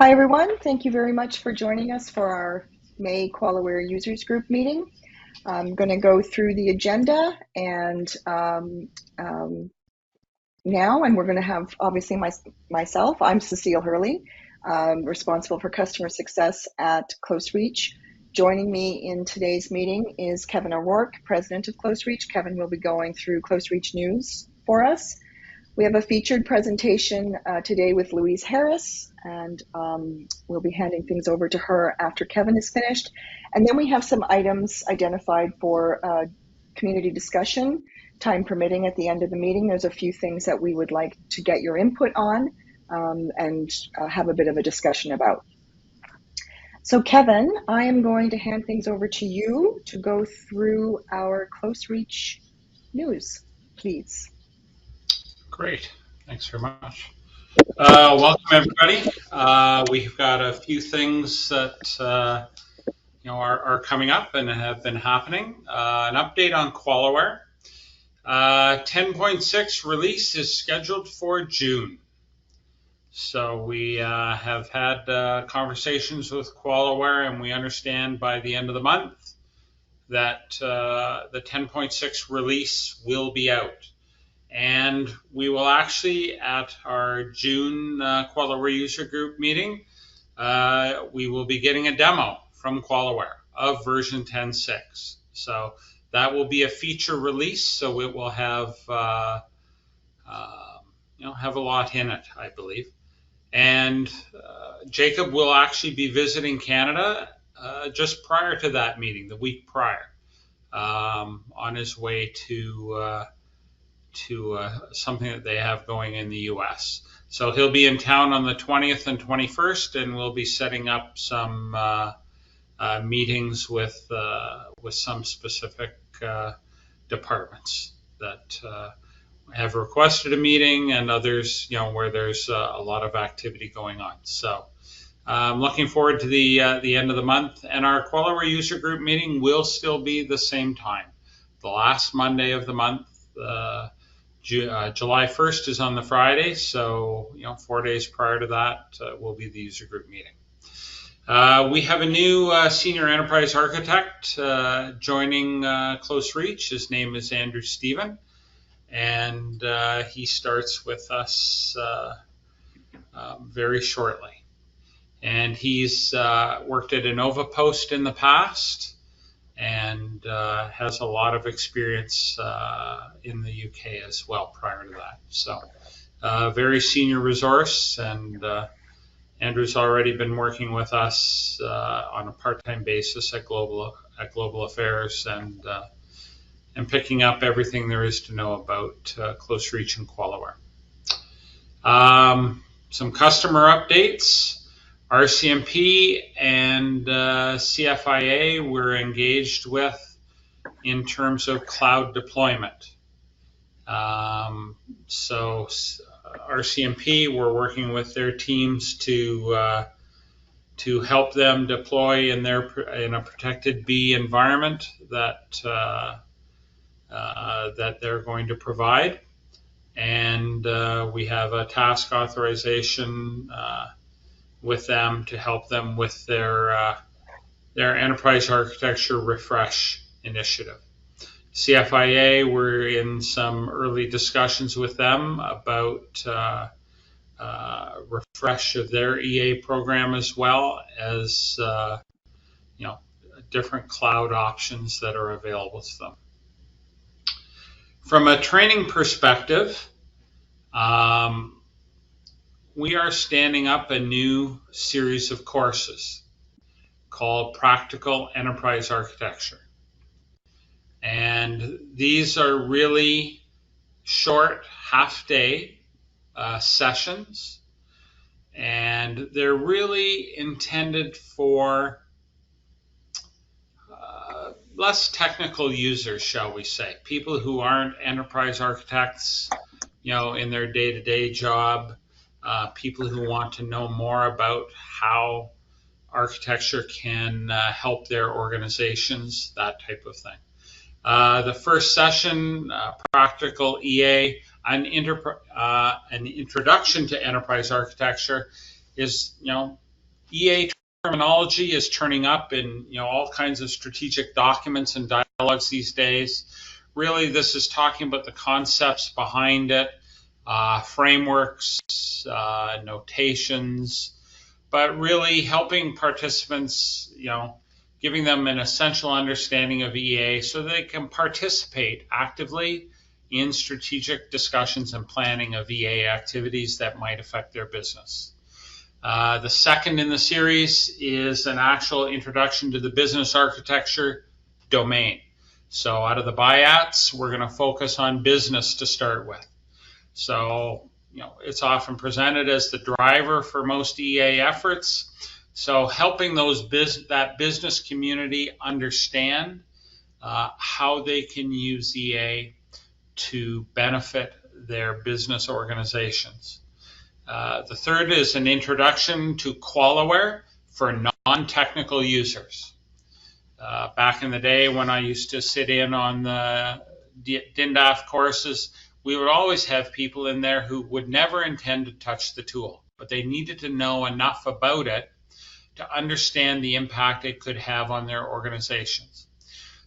Hi, everyone. Thank you very much for joining us for our May QualiWare Users Group meeting. I'm going to go through the agenda and we're going to have obviously myself. I'm Cecile Hurley, responsible for customer success at CloseReach. Joining me in today's meeting is Kevin O'Rourke, president of CloseReach. Kevin will be going through CloseReach news for us. We have a featured presentation today with Louise Harris, and we'll be handing things over to her after Kevin is finished. And then we have some items identified for community discussion, time permitting at the end of the meeting. There's a few things that we would like to get your input on and have a bit of a discussion about. So Kevin, I am going to hand things over to you to go through our CloseReach news, please. Great, thanks very much. Welcome everybody. We've got a few things that are coming up and have been happening. An update on QualiWare. 10.6 release is scheduled for June. So we have had conversations with QualiWare, and we understand by the end of the month that the 10.6 release will be out. And we will actually, at our June QualiWare user group meeting, we will be getting a demo from QualiWare of version 10.6. So that will be a feature release, so it will have have a lot in it, I believe. And Jacob will actually be visiting Canada just prior to that meeting, the week prior, on his way to something that they have going in the US. So he'll be in town on the 20th and 21st, and we'll be setting up some meetings with some specific departments that have requested a meeting, and others, where there's a lot of activity going on. So I'm looking forward to the end of the month, and our QualiWare user group meeting will still be the same time, the last Monday of the month. July 1st is on the Friday, so 4 days prior to that will be the user group meeting. We have a new senior enterprise architect joining CloseReach. His name is Andrew Stephen, and he starts with us very shortly. And he's worked at Innova Post in the past, and has a lot of experience in the UK as well prior to that. So very senior resource, and Andrew's already been working with us on a part-time basis at Global Affairs, and picking up everything there is to know about CloseReach and QualiWare. Some customer updates. RCMP and CFIA we're engaged with in terms of cloud deployment. So RCMP, we're working with their teams to help them deploy in a protected B environment that they're going to provide, and we have a task authorization with them to help them with their enterprise architecture refresh initiative. CFIA, we're in some early discussions with them about refresh of their EA program, as well as different cloud options that are available to them. From a training perspective, we are standing up a new series of courses called Practical Enterprise Architecture. And these are really short half-day sessions, and they're really intended for less technical users, shall we say, people who aren't enterprise architects, in their day-to-day job, people who want to know more about how architecture can help their organizations, that type of thing. The first session, Practical EA, an introduction to enterprise architecture, is EA terminology is turning up in all kinds of strategic documents and dialogues these days. Really, this is talking about the concepts behind it, frameworks, notations, but really helping participants, giving them an essential understanding of EA so they can participate actively in strategic discussions and planning of EA activities that might affect their business. The second in the series is an actual introduction to the business architecture domain. So out of the BIATs, we're going to focus on business to start with. So, it's often presented as the driver for most EA efforts. So helping that business community understand how they can use EA to benefit their business organizations. The third is an introduction to QualiWare for non-technical users. Back in the day when I used to sit in on the DINDAF courses, we would always have people in there who would never intend to touch the tool, but they needed to know enough about it to understand the impact it could have on their organizations.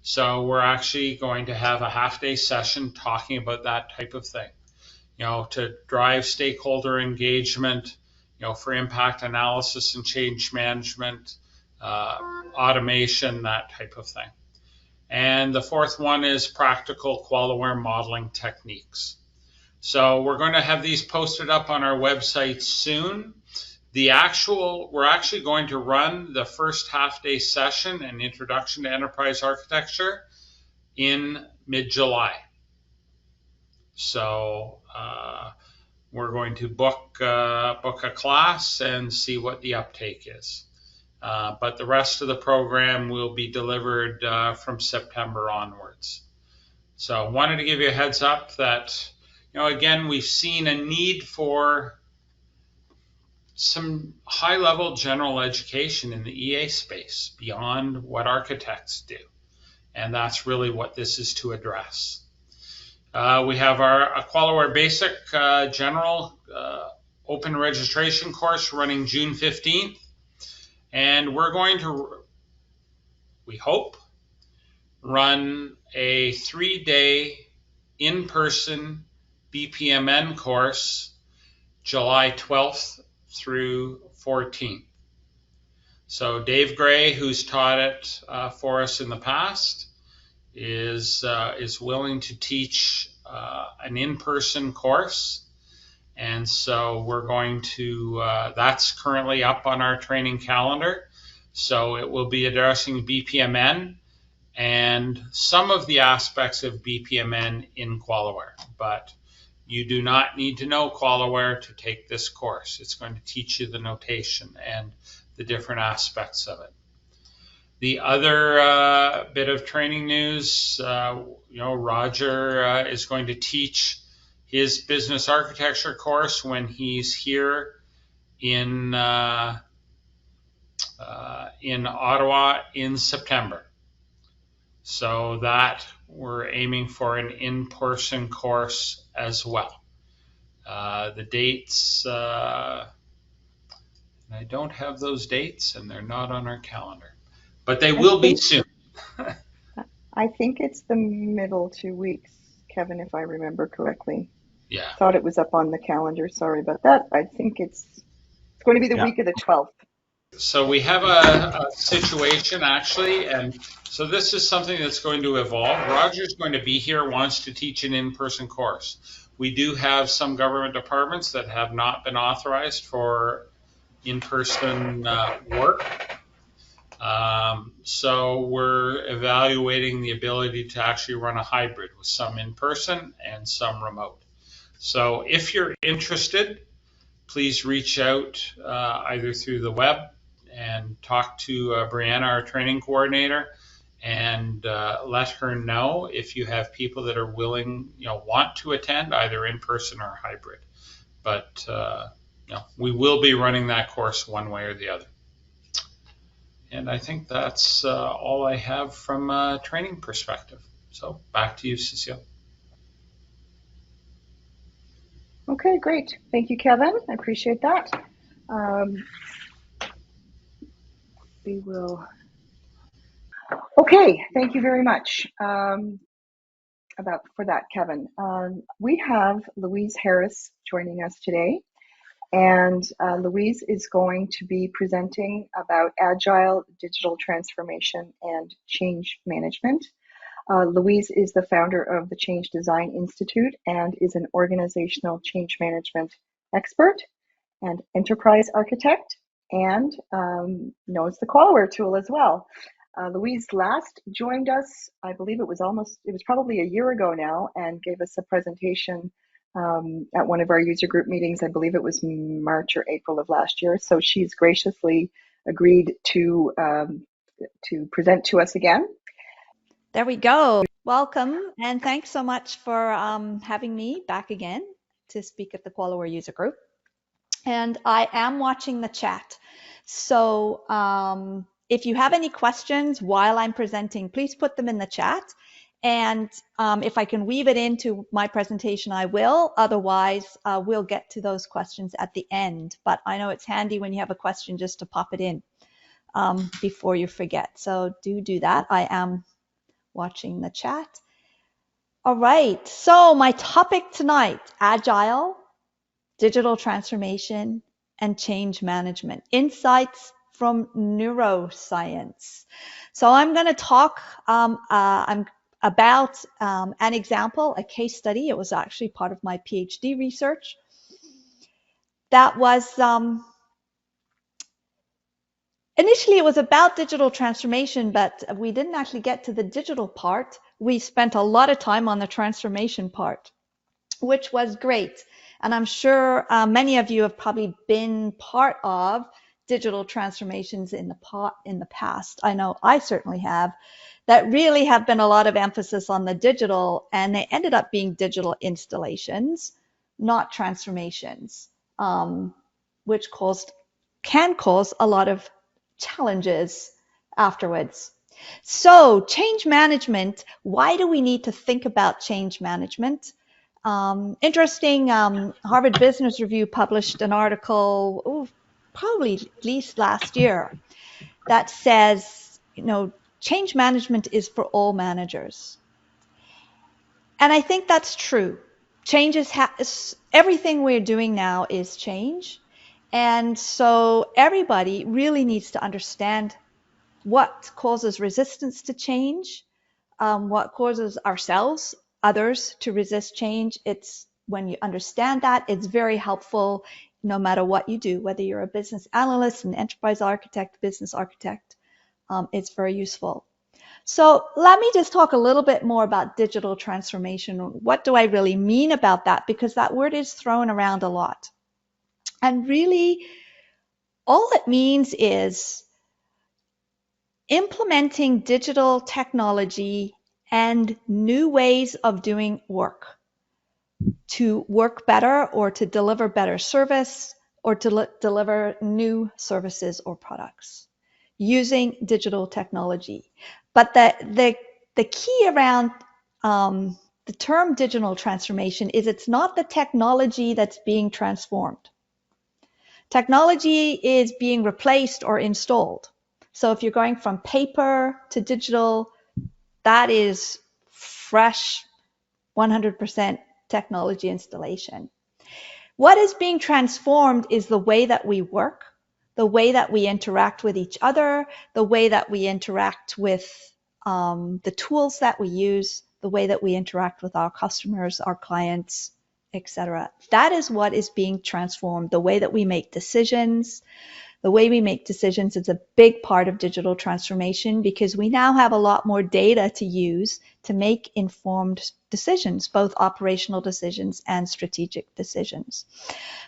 So we're actually going to have a half-day session talking about that type of thing, to drive stakeholder engagement, for impact analysis and change management, automation, that type of thing. And the fourth one is practical QualiWare modeling techniques. So we're going to have these posted up on our website soon. We're actually going to run the first half-day session and introduction to enterprise architecture in mid-July. So we're going to book a class and see what the uptake is. But the rest of the program will be delivered from September onwards. So I wanted to give you a heads up that, again, we've seen a need for some high-level general education in the EA space beyond what architects do. And that's really what this is to address. We have our QualiWare Basic General Open Registration course running June 15th. And we're going to, we hope, run a 3-day in-person BPMN course July 12th through 14th. So Dave Gray, who's taught it for us in the past, is willing to teach an in-person course. And so we're going to, that's currently up on our training calendar. So it will be addressing BPMN and some of the aspects of BPMN in QualiWare. But you do not need to know QualiWare to take this course. It's going to teach you the notation and the different aspects of it. The other bit of training news, Roger is going to teach his business architecture course when he's here in Ottawa in September. So that we're aiming for an in-person course as well. The dates, I don't have those dates and they're not on our calendar, but they will be soon. I think it's the middle 2 weeks, Kevin, if I remember correctly. Yeah. Thought it was up on the calendar. Sorry about that. I think it's going to be the week of the 12th. So we have a situation actually, and so this is something that's going to evolve. Roger's going to be here, wants to teach an in-person course. We do have some government departments that have not been authorized for in-person work. So we're evaluating the ability to actually run a hybrid with some in-person and some remote. So if you're interested, please reach out either through the web and talk to Brianna, our training coordinator, and let her know if you have people that are willing, want to attend either in person or hybrid. But we will be running that course one way or the other. And I think that's all I have from a training perspective. So back to you, Cecile. Okay, great. Thank you, Kevin. I appreciate that. we will. Okay, thank you very much for that, Kevin. We have Louise Harris joining us today, and Louise is going to be presenting about Agile, digital transformation, and change management. Louise is the founder of the Change Design Institute and is an organizational change management expert and enterprise architect, and knows the QualiWare tool as well. Louise last joined us, I believe it was probably a year ago now, and gave us a presentation at one of our user group meetings. I believe it was March or April of last year. So she's graciously agreed to present to us again. There we go. Welcome, and thanks so much for having me back again to speak at the QualiWare user group. And I am watching the chat. So if you have any questions while I'm presenting, please put them in the chat. And if I can weave it into my presentation, I will. Otherwise, we'll get to those questions at the end. But I know it's handy when you have a question just to pop it in before you forget. So do that. I am watching the chat. All right. So my topic tonight, Agile, digital transformation, and change management, insights from neuroscience. So I'm going to talk about an example, a case study. It was actually part of my PhD research that was initially it was about digital transformation, but we didn't actually get to the digital part. We spent a lot of time on the transformation part, which was great. And I'm sure many of you have probably been part of digital transformations in the past. I know I certainly have. That really have been a lot of emphasis on the digital, and they ended up being digital installations, not transformations, which can cause a lot of challenges afterwards. So change management, why do we need to think about change management? Interesting, Harvard Business Review published an article, probably at least last year, that says, change management is for all managers. And I think that's true. Change everything we're doing now is change. And so everybody really needs to understand what causes resistance to change, what causes ourselves, others to resist change. It's when you understand that, it's very helpful no matter what you do, whether you're a business analyst, an enterprise architect, business architect, it's very useful. So let me just talk a little bit more about digital transformation. What do I really mean about that? Because that word is thrown around a lot. And really, all it means is implementing digital technology and new ways of doing work to work better or to deliver better service or to deliver new services or products using digital technology. But the key around the term digital transformation is it's not the technology that's being transformed. Technology is being replaced or installed. So if you're going from paper to digital, that is fresh 100% technology installation. What is being transformed is the way that we work, the way that we interact with each other, the way that we interact with the tools that we use, the way that we interact with our customers, our clients, etc. That is what is being transformed, the way that we make decisions. The way we make decisions is a big part of digital transformation because we now have a lot more data to use to make informed decisions, both operational decisions and strategic decisions.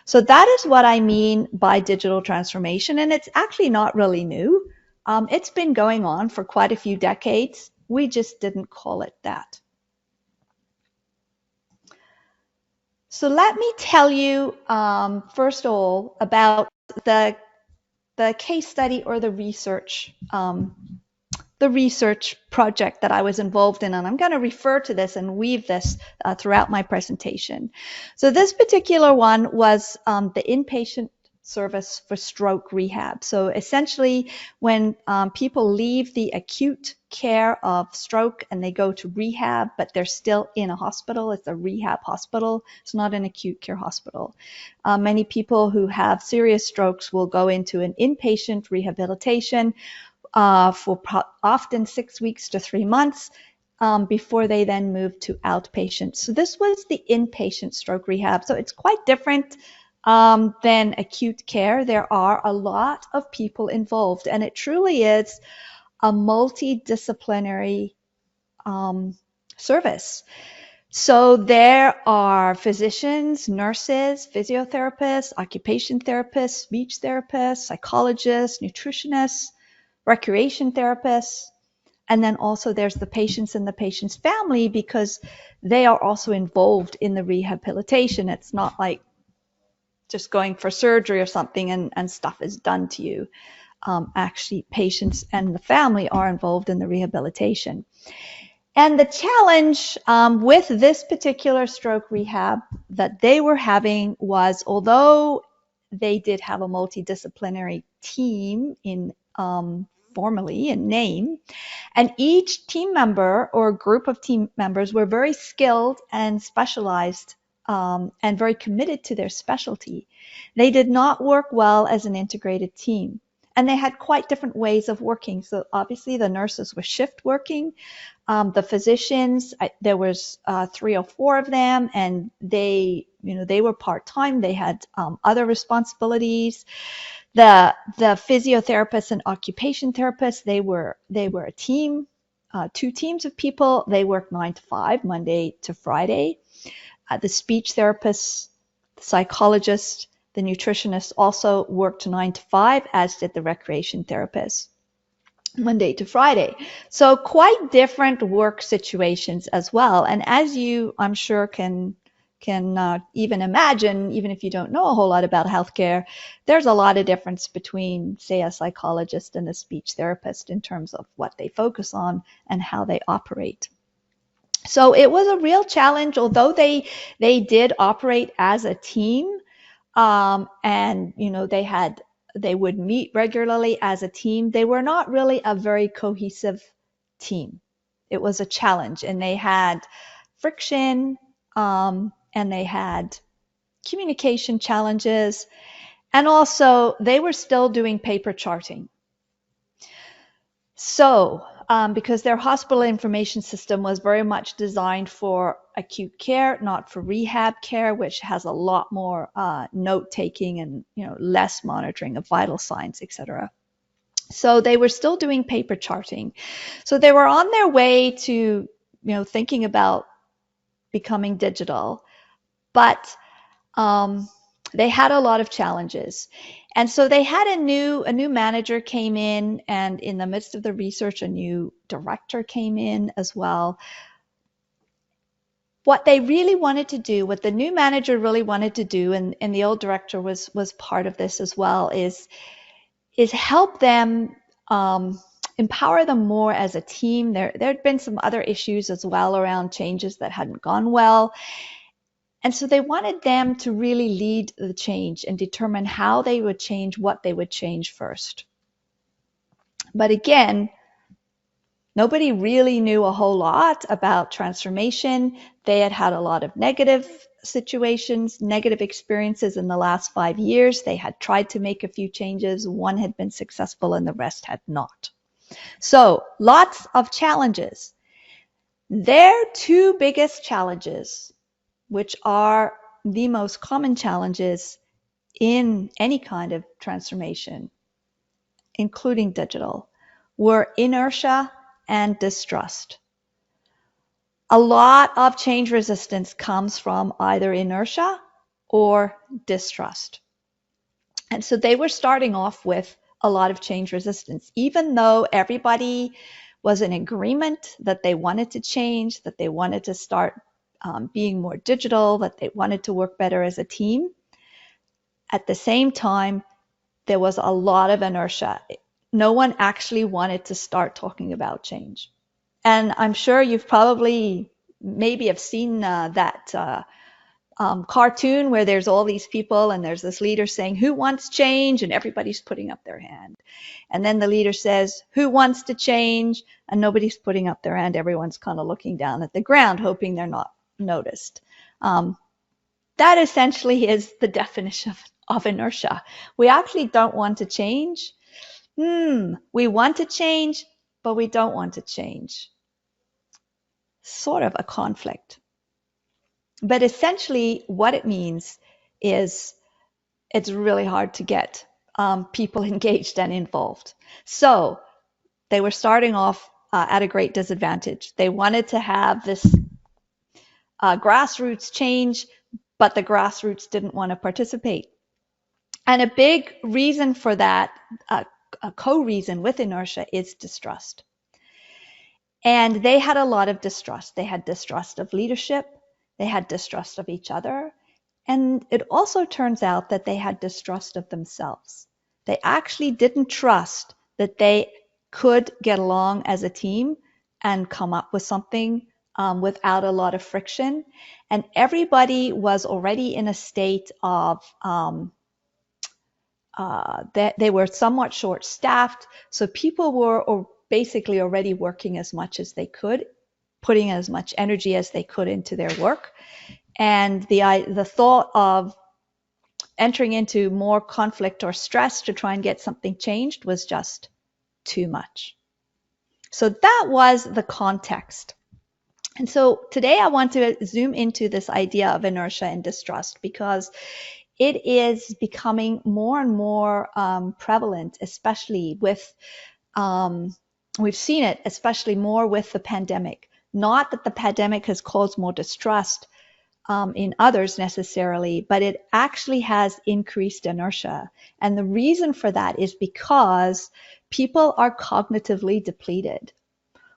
So that is what I mean by digital transformation, and it's actually not really new. It's been going on for quite a few decades. We just didn't call it that. So let me tell you, first of all, about the case study or the research project that I was involved in, and I'm going to refer to this and weave this throughout my presentation. So this particular one was the inpatient service for stroke rehab. So essentially, when people leave the acute care of stroke and they go to rehab, but they're still in a hospital, it's a rehab hospital, it's not an acute care hospital. Many people who have serious strokes will go into an inpatient rehabilitation for often 6 weeks to 3 months before they then move to outpatient. So this was the inpatient stroke rehab. So it's quite different than acute care. There are a lot of people involved, and it truly is a multidisciplinary service. So there are physicians, nurses, physiotherapists, occupation therapists, speech therapists, psychologists, nutritionists, recreation therapists, and then also there's the patients and the patient's family, because they are also involved in the rehabilitation. It's not like just going for surgery or something and stuff is done to you. Actually, patients and the family are involved in the rehabilitation. And the challenge with this particular stroke rehab that they were having was, although they did have a multidisciplinary team in formally in name, and each team member or group of team members were very skilled and specialized and very committed to their specialty, they did not work well as an integrated team. And they had quite different ways of working. So obviously the nurses were shift working. The physicians, there was 3 or 4 of them, and they were part-time. They had other responsibilities. The physiotherapists and occupation therapists, they were a team, 2 teams of people. They worked 9 to 5, Monday to Friday. The speech therapists, the psychologists, the nutritionists also worked 9 to 5, as did the recreation therapists, Monday to Friday. So quite different work situations as well. And as you, I'm sure, can even imagine, even if you don't know a whole lot about healthcare, there's a lot of difference between, say, a psychologist and a speech therapist in terms of what they focus on and how they operate. So it was a real challenge, although they did operate as a team, and they would meet regularly as a team. They were not really a very cohesive team. It was a challenge, and they had friction, and they had communication challenges, and also they were still doing paper charting. So, because their hospital information system was very much designed for acute care, not for rehab care, which has a lot more note-taking and less monitoring of vital signs, etc. So they were still doing paper charting. So they were on their way to thinking about becoming digital, but they had a lot of challenges. And so they had a new manager came in, and in the midst of the research, a new director came in as well. What they really wanted to do, what the new manager really wanted to do, and the old director was part of this as well, is help them, empower them more as a team. There had been some other issues as well around changes that hadn't gone well. And so they wanted them to really lead the change and determine how they would change, what they would change first. But again, nobody really knew a whole lot about transformation. They had had a lot of negative situations, negative experiences in the last 5 years. They had tried to make a few changes. One had been successful and the rest had not. So lots of challenges. Their 2 biggest challenges, which are the most common challenges in any kind of transformation, including digital, were inertia and distrust. A lot of change resistance comes from either inertia or distrust. And so they were starting off with a lot of change resistance, even though everybody was in agreement that they wanted to change, that they wanted to start being more digital, that they wanted to work better as a team. At the same time, there was a lot of inertia. No one actually wanted to start talking about change. And I'm sure you've probably maybe have seen that cartoon where there's all these people and there's this leader saying, who wants change? And everybody's putting up their hand. And then the leader says, who wants to change? And nobody's putting up their hand. Everyone's kind of looking down at the ground, hoping they're not noticed. That essentially is the definition of inertia. We actually don't want to change. We want to change, but we don't want to change. Sort of a conflict. But essentially what it means is it's really hard to get people engaged and involved. So they were starting off at a great disadvantage. They wanted to have this grassroots change, but the grassroots didn't want to participate. And a big reason for that, a co-reason with inertia, is distrust. And they had a lot of distrust. They had distrust of leadership. They had distrust of each other. And it also turns out that they had distrust of themselves. They actually didn't trust that they could get along as a team and come up with something without a lot of friction. And everybody was already in a state of that they were somewhat short-staffed. So people were basically already working as much as they could, putting as much energy as they could into their work. And the thought of entering into more conflict or stress to try and get something changed was just too much. So that was the context. And so today I want to zoom into this idea of inertia and distrust because it is becoming more and more prevalent, especially with, we've seen it especially more with the pandemic. Not that the pandemic has caused more distrust in others necessarily, but it actually has increased inertia. And the reason for that is because people are cognitively depleted.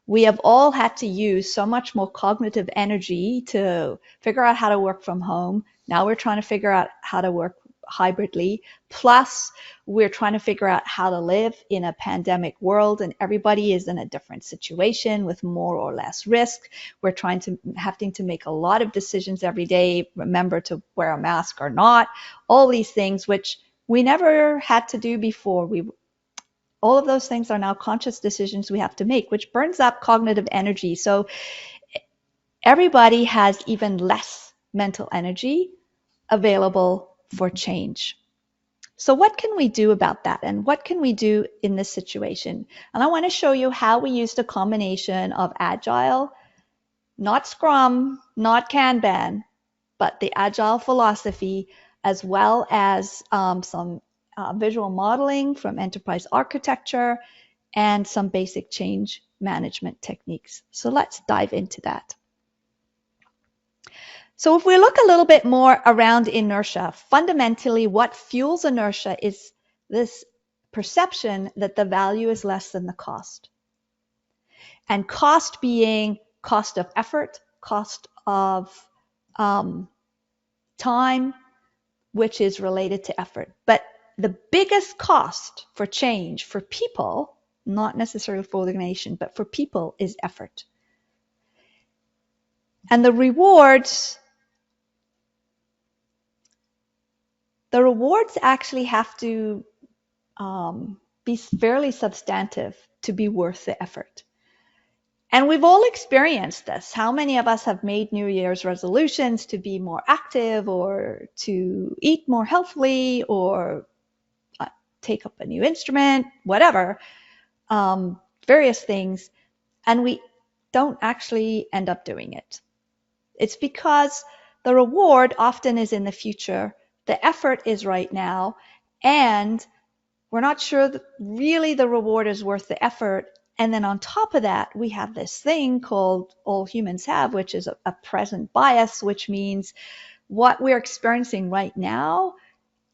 We have all had to use so much more cognitive energy to figure out how to work from home. Now we're trying to figure out how to work hybridly. Plus, we're trying to figure out how to live in a pandemic world, and everybody is in a different situation with more or less risk. We're having to make a lot of decisions every day, remember to wear a mask or not, all these things which we never had to do before. All of those things are now conscious decisions we have to make, which burns up cognitive energy. So everybody has even less mental energy available for change. So what can we do about that? And what can we do in this situation? And I want to show you how we used a combination of Agile, not Scrum, not Kanban, but the Agile philosophy, as well as some visual modeling from enterprise architecture and some basic change management techniques. So let's dive into that. So if we look a little bit more around inertia, fundamentally what fuels inertia is this perception that the value is less than the cost. And cost being cost of effort, cost of time, which is related to effort. But the biggest cost for change for people, not necessarily for the organization, but for people, is effort. And the rewards actually have to be fairly substantive to be worth the effort. And we've all experienced this. How many of us have made New Year's resolutions to be more active or to eat more healthily or take up a new instrument, whatever, various things, and we don't actually end up doing it. It's because the reward often is in the future, the effort is right now, and we're not sure that really the reward is worth the effort. And then on top of that, we have this thing called all humans have, which is a present bias, which means what we're experiencing right now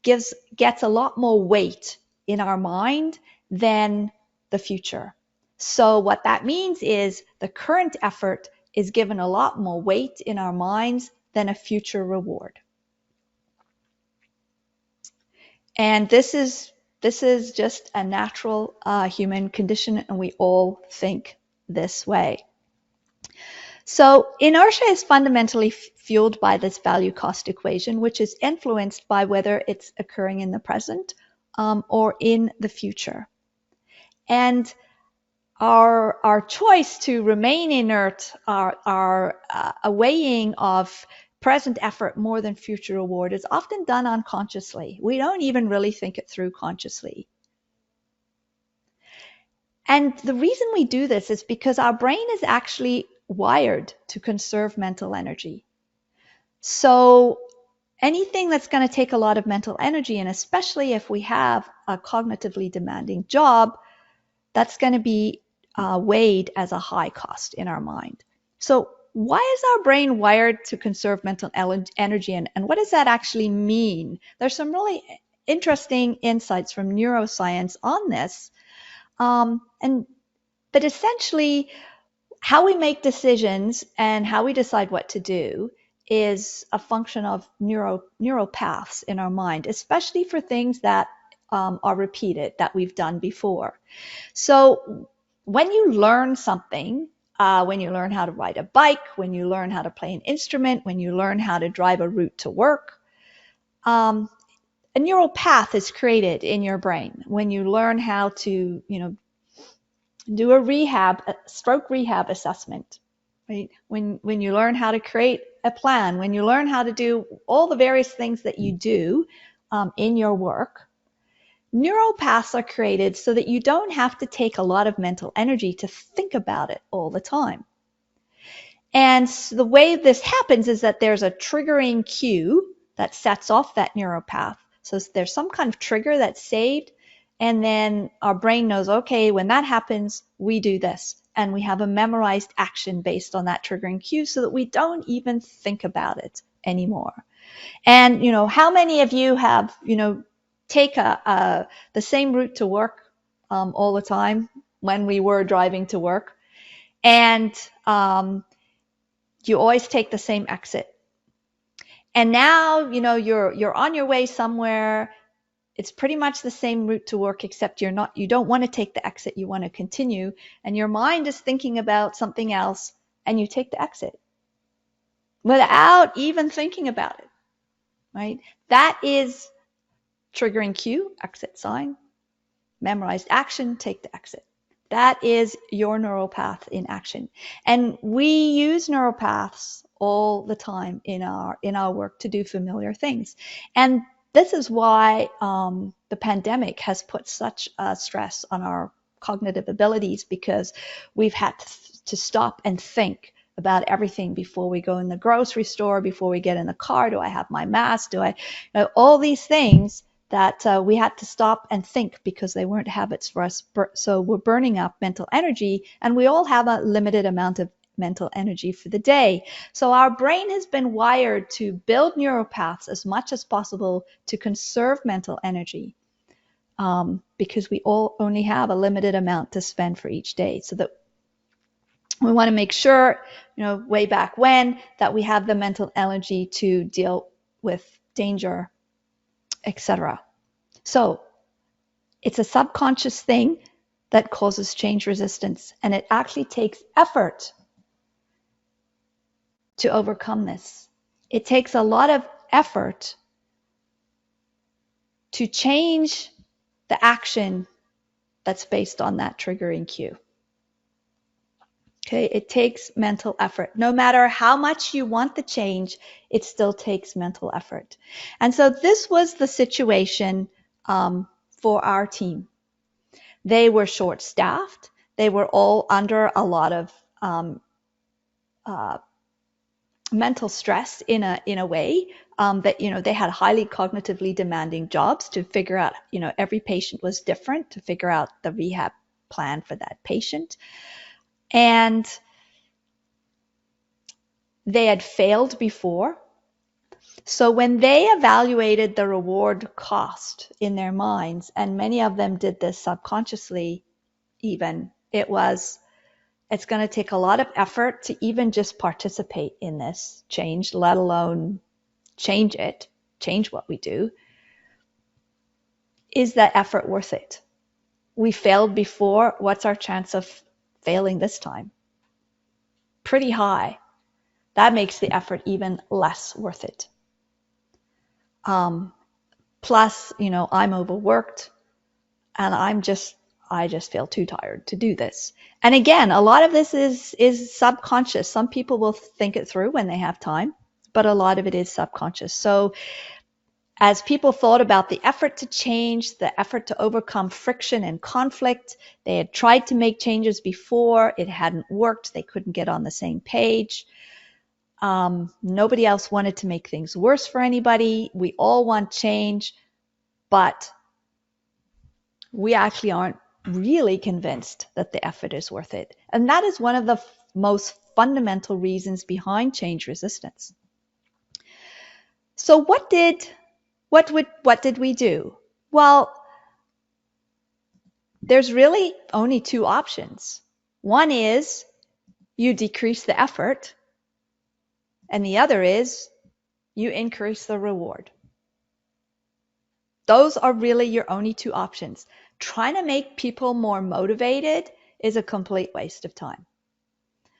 gets a lot more weight in our mind than the future. So what that means is the current effort is given a lot more weight in our minds than a future reward. And this is just a natural human condition, and we all think this way. So inertia is fundamentally fueled by this value cost equation, which is influenced by whether it's occurring in the present or in the future. And our choice to remain inert, our a weighing of present effort more than future reward is often done unconsciously. We don't even really think it through consciously. And the reason we do this is because our brain is actually wired to conserve mental energy. So anything that's going to take a lot of mental energy, and especially if we have a cognitively demanding job, that's going to be weighed as a high cost in our mind. So why is our brain wired to conserve mental energy, and what does that actually mean? There's some really interesting insights from neuroscience on this. But essentially, how we make decisions and how we decide what to do is a function of neural paths in our mind, especially for things that are repeated, that we've done before. So when you learn something, when you learn how to ride a bike, when you learn how to play an instrument, when you learn how to drive a route to work, a neural path is created in your brain. When you learn how to, do a stroke rehab assessment, right? When you learn how to create a plan, when you learn how to do all the various things that you do in your work, neural paths are created so that you don't have to take a lot of mental energy to think about it all the time. And so the way this happens is that there's a triggering cue that sets off that neural path. So there's some kind of trigger that's saved, and then our brain knows, okay, when that happens, we do this. And we have a memorized action based on that triggering cue so that we don't even think about it anymore. And, how many of you have, take the same route to work all the time when we were driving to work, and you always take the same exit. And now, you're on your way somewhere. It's pretty much the same route to work, except you don't want to take the exit. You want to continue, and your mind is thinking about something else, and you take the exit without even thinking about it, right? That is triggering cue, exit sign, memorized action, take the exit. That is your neural path in action. And we use neural paths all the time in our work to do familiar things. And this is why the pandemic has put such a stress on our cognitive abilities, because we've had to stop and think about everything before we go in the grocery store, before we get in the car. Do I have my mask? All these things that we had to stop and think because they weren't habits for us. So we're burning up mental energy, and we all have a limited amount of mental energy for the day. So our brain has been wired to build neural paths as much as possible to conserve mental energy, because we all only have a limited amount to spend for each day. So that we want to make sure, way back when, that we have the mental energy to deal with danger, etc. So it's a subconscious thing that causes change resistance, and it actually takes effort to overcome this. It takes a lot of effort to change the action that's based on that triggering cue. Okay, it takes mental effort. No matter how much you want the change, it still takes mental effort. And so this was the situation for our team. They were short-staffed. They were all under a lot of mental stress in a way that they had highly cognitively demanding jobs to figure out. Every patient was different, to figure out the rehab plan for that patient, and they had failed before. So when they evaluated the reward cost in their minds, and many of them did this subconsciously even, it's going to take a lot of effort to even just participate in this change, let alone change what we do. Is that effort worth it? We failed before. What's our chance of failing this time? pretty high, that makes the effort even less worth it. Plus, I'm overworked and I just feel too tired to do this. And again, a lot of this is subconscious. Some people will think it through when they have time, but a lot of it is subconscious. So as people thought about the effort to change, the effort to overcome friction and conflict, they had tried to make changes before, it hadn't worked, they couldn't get on the same page. Nobody else wanted to make things worse for anybody. We all want change, but we actually aren't really convinced that the effort is worth it. And that is one of the most fundamental reasons behind change resistance. So what did we do? Well, there's really only two options. One is you decrease the effort, and the other is you increase the reward. Those are really your only two options. Trying to make people more motivated is a complete waste of time.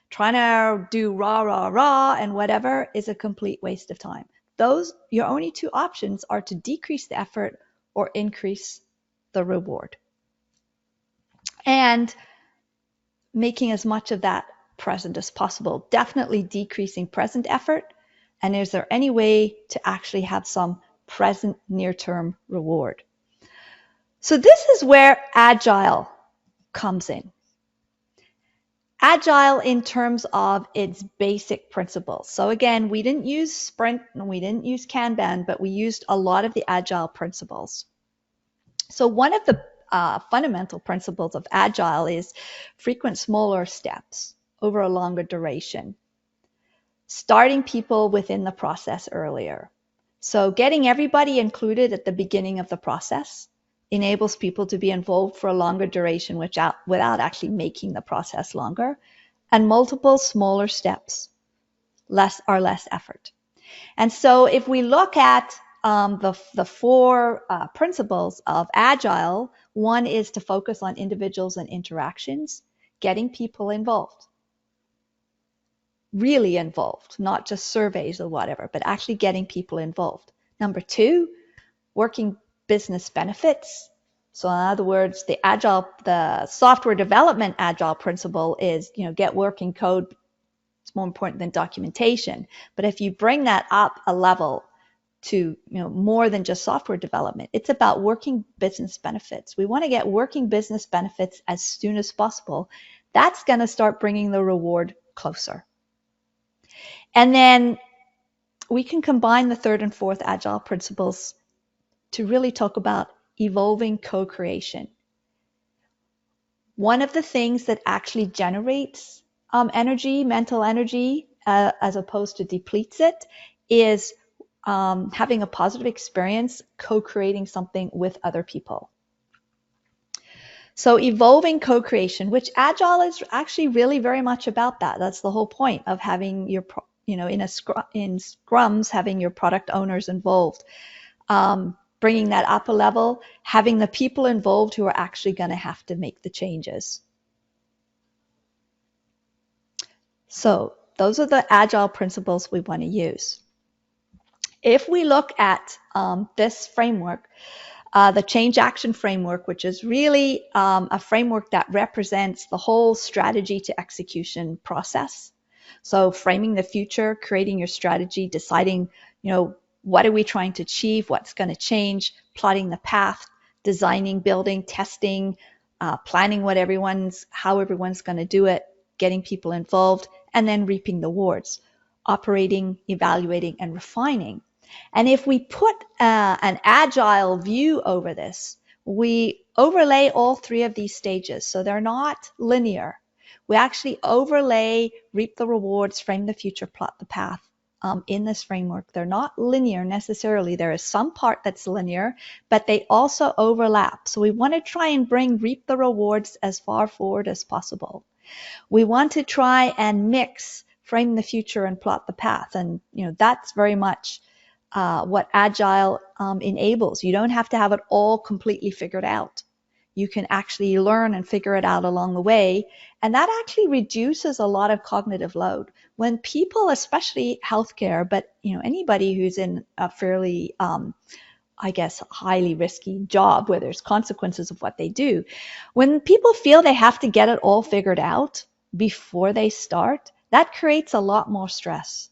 Trying to do rah and whatever is a complete waste of time. Your only two options are to decrease the effort or increase the reward. And making as much of that present as possible. Definitely decreasing present effort. And is there any way to actually have some present near-term reward? So this is where Agile comes in. Agile in terms of its basic principles. So again, we didn't use Sprint and we didn't use Kanban, but we used a lot of the Agile principles. So one of the fundamental principles of Agile is frequent smaller steps over a longer duration. Starting people within the process earlier. So getting everybody included at the beginning of the process enables people to be involved for a longer duration without actually making the process longer. And multiple smaller steps, less effort. And so if we look at the four principles of Agile, one is to focus on individuals and interactions, getting people involved. Really involved, not just surveys or whatever, but actually getting people involved. Number two, working business benefits. So in other words, the software development Agile principle is, get working code. It's more important than documentation. But if you bring that up a level to, more than just software development, it's about working business benefits. We want to get working business benefits as soon as possible. That's going to start bringing the reward closer. And then we can combine the third and fourth Agile principles to really talk about evolving co-creation. One of the things that actually generates mental energy, as opposed to depletes it, is having a positive experience co-creating something with other people. So evolving co-creation, which Agile is actually really very much about that. That's the whole point of having your, in scrums, having your product owners involved. Bringing that up a level, having the people involved who are actually going to have to make the changes. So those are the Agile principles we want to use. If we look at this framework, the Change Action Framework, which is really a framework that represents the whole strategy to execution process. So framing the future, creating your strategy, deciding, what are we trying to achieve, what's going to change, plotting the path, designing, building, testing, planning how everyone's going to do it, getting people involved, and then reaping the rewards, operating, evaluating, and refining. And if we put an Agile view over this, we overlay all three of these stages. So they're not linear. We actually overlay, reap the rewards, frame the future, plot the path in this framework. They're not linear necessarily. There is some part that's linear, but they also overlap. So we want to try and bring reap the rewards as far forward as possible. We want to try and mix frame the future and plot the path. And that's very much what Agile enables. You don't have to have it all completely figured out. You can actually learn and figure it out along the way. And that actually reduces a lot of cognitive load. When people, especially healthcare, but anybody who's in a fairly I guess, highly risky job where there's consequences of what they do. When people feel they have to get it all figured out before they start, that creates a lot more stress.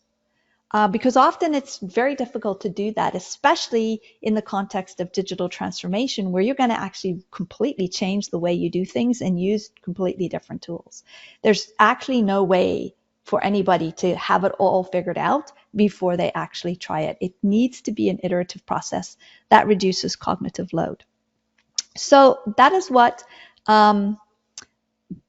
Because often it's very difficult to do that, especially in the context of digital transformation, where you're going to actually completely change the way you do things and use completely different tools. There's actually no way for anybody to have it all figured out before they actually try it. It needs to be an iterative process that reduces cognitive load. So that is what that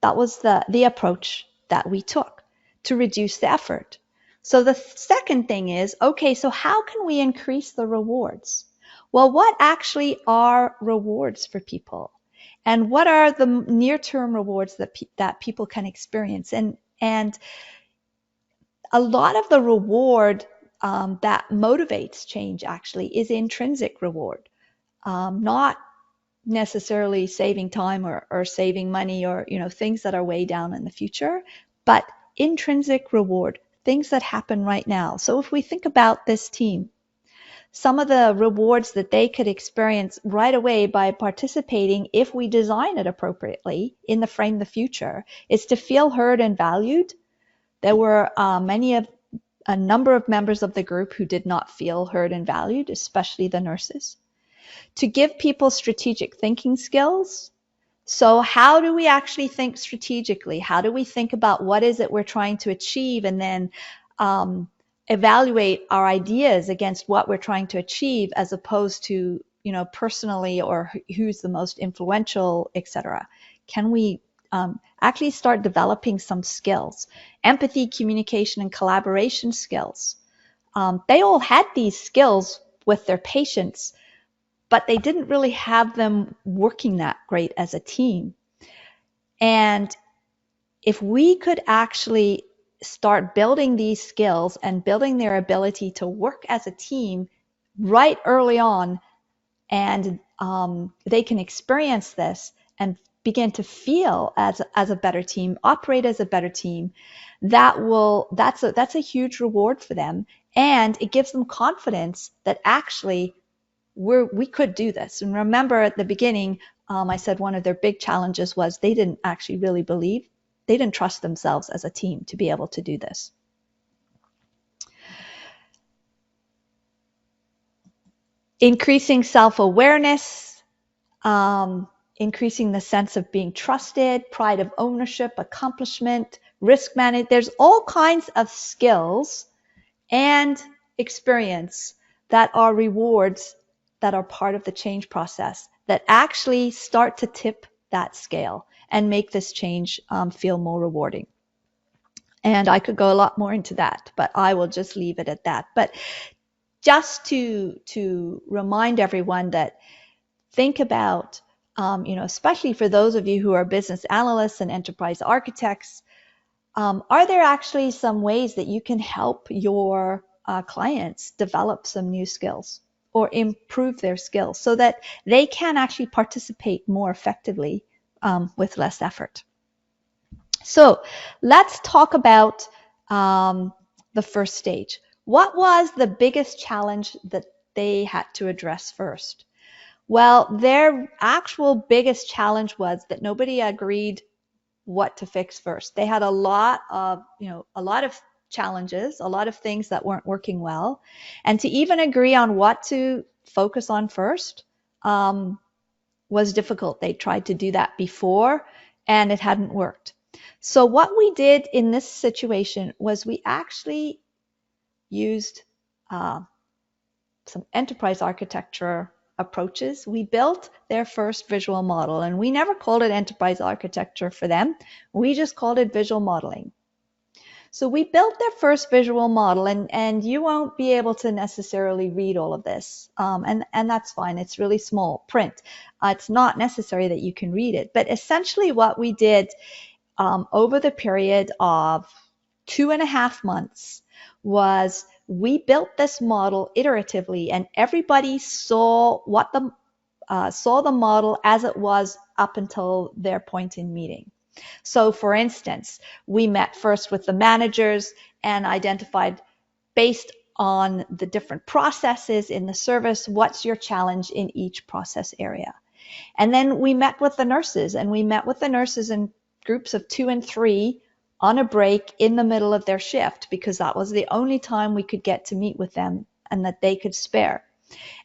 was the approach that we took to reduce the effort. So the second thing is, okay, so how can we increase the rewards? Well, what actually are rewards for people? And what are the near-term rewards that people can experience? And a lot of the reward that motivates change actually is intrinsic reward, not necessarily saving time or saving money or things that are way down in the future, but intrinsic reward, things that happen right now. So if we think about this team, some of the rewards that they could experience right away by participating, if we design it appropriately in the frame the future, is to feel heard and valued. There were a number of members of the group who did not feel heard and valued, especially the nurses. To give people strategic thinking skills. So how do we actually think strategically? How do we think about what is it we're trying to achieve, and then evaluate our ideas against what we're trying to achieve, as opposed to personally, or who's the most influential, etc. Can we actually start developing some skills? Empathy, communication, and collaboration skills. They all had these skills with their patients, but they didn't really have them working that great as a team. And if we could actually start building these skills and building their ability to work as a team right early on, and they can experience this and begin to feel as a better team, operate as a better team, that's a huge reward for them. And it gives them confidence that actually we could do this. And remember at the beginning, I said one of their big challenges was they didn't actually really believe, they didn't trust themselves as a team to be able to do this. Increasing self-awareness, increasing the sense of being trusted, pride of ownership, accomplishment, risk management. There's all kinds of skills and experience that are rewards that are part of the change process that actually start to tip that scale and make this change feel more rewarding. And I could go a lot more into that, but I will just leave it at that. But just to remind everyone that think about, especially for those of you who are business analysts and enterprise architects, are there actually some ways that you can help your clients develop some new skills or improve their skills so that they can actually participate more effectively with less effort? So let's talk about the first stage. What was the biggest challenge that they had to address first? Well, their actual biggest challenge was that nobody agreed what to fix first. They had a lot of challenges, a lot of things that weren't working well. And to even agree on what to focus on first was difficult. They tried to do that before and it hadn't worked. So what we did in this situation was we actually used some enterprise architecture approaches. We built their first visual model, and we never called it enterprise architecture for them. We just called it visual modeling. So we built their first visual model, and you won't be able to necessarily read all of this, and that's fine. It's really small print. It's not necessary that you can read it, but essentially what we did over the period of 2.5 months was we built this model iteratively, and everybody saw what the saw the model as it was up until their point in meeting. So for instance, we met first with the managers and identified, based on the different processes in the service, what's your challenge in each process area. And then we met with the nurses, and we met with the nurses in groups of 2 and 3 on a break in the middle of their shift, because that was the only time we could get to meet with them and that they could spare.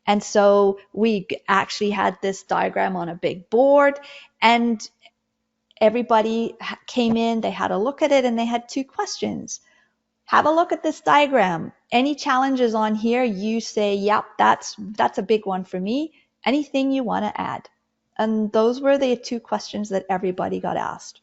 And so we actually had this diagram on a big board, and everybody came in, they had a look at it, and they had 2 questions. Have a look at this diagram. Any challenges on here, you say, yep, that's a big one for me. Anything you want to add? And those were the 2 questions that everybody got asked.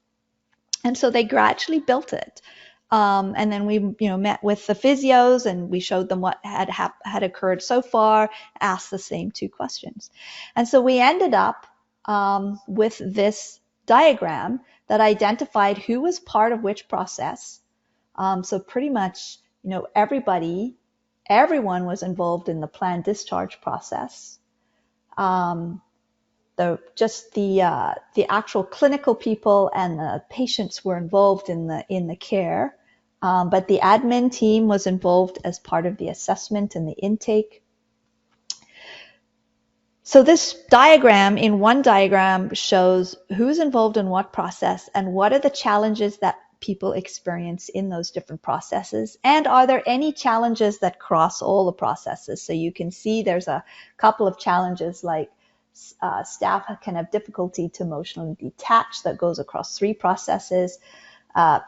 And so they gradually built it. And then we met with the physios, and we showed them what had occurred so far, asked the same 2 questions. And so we ended up with this diagram that identified who was part of which process. So pretty much, everyone was involved in the planned discharge process. The actual clinical people and the patients were involved in the care, but the admin team was involved as part of the assessment and the intake. So this diagram, in one diagram, shows who's involved in what process and what are the challenges that people experience in those different processes, and are there any challenges that cross all the processes. So you can see there's a couple of challenges, like staff can have difficulty to emotionally detach, that goes across 3 processes.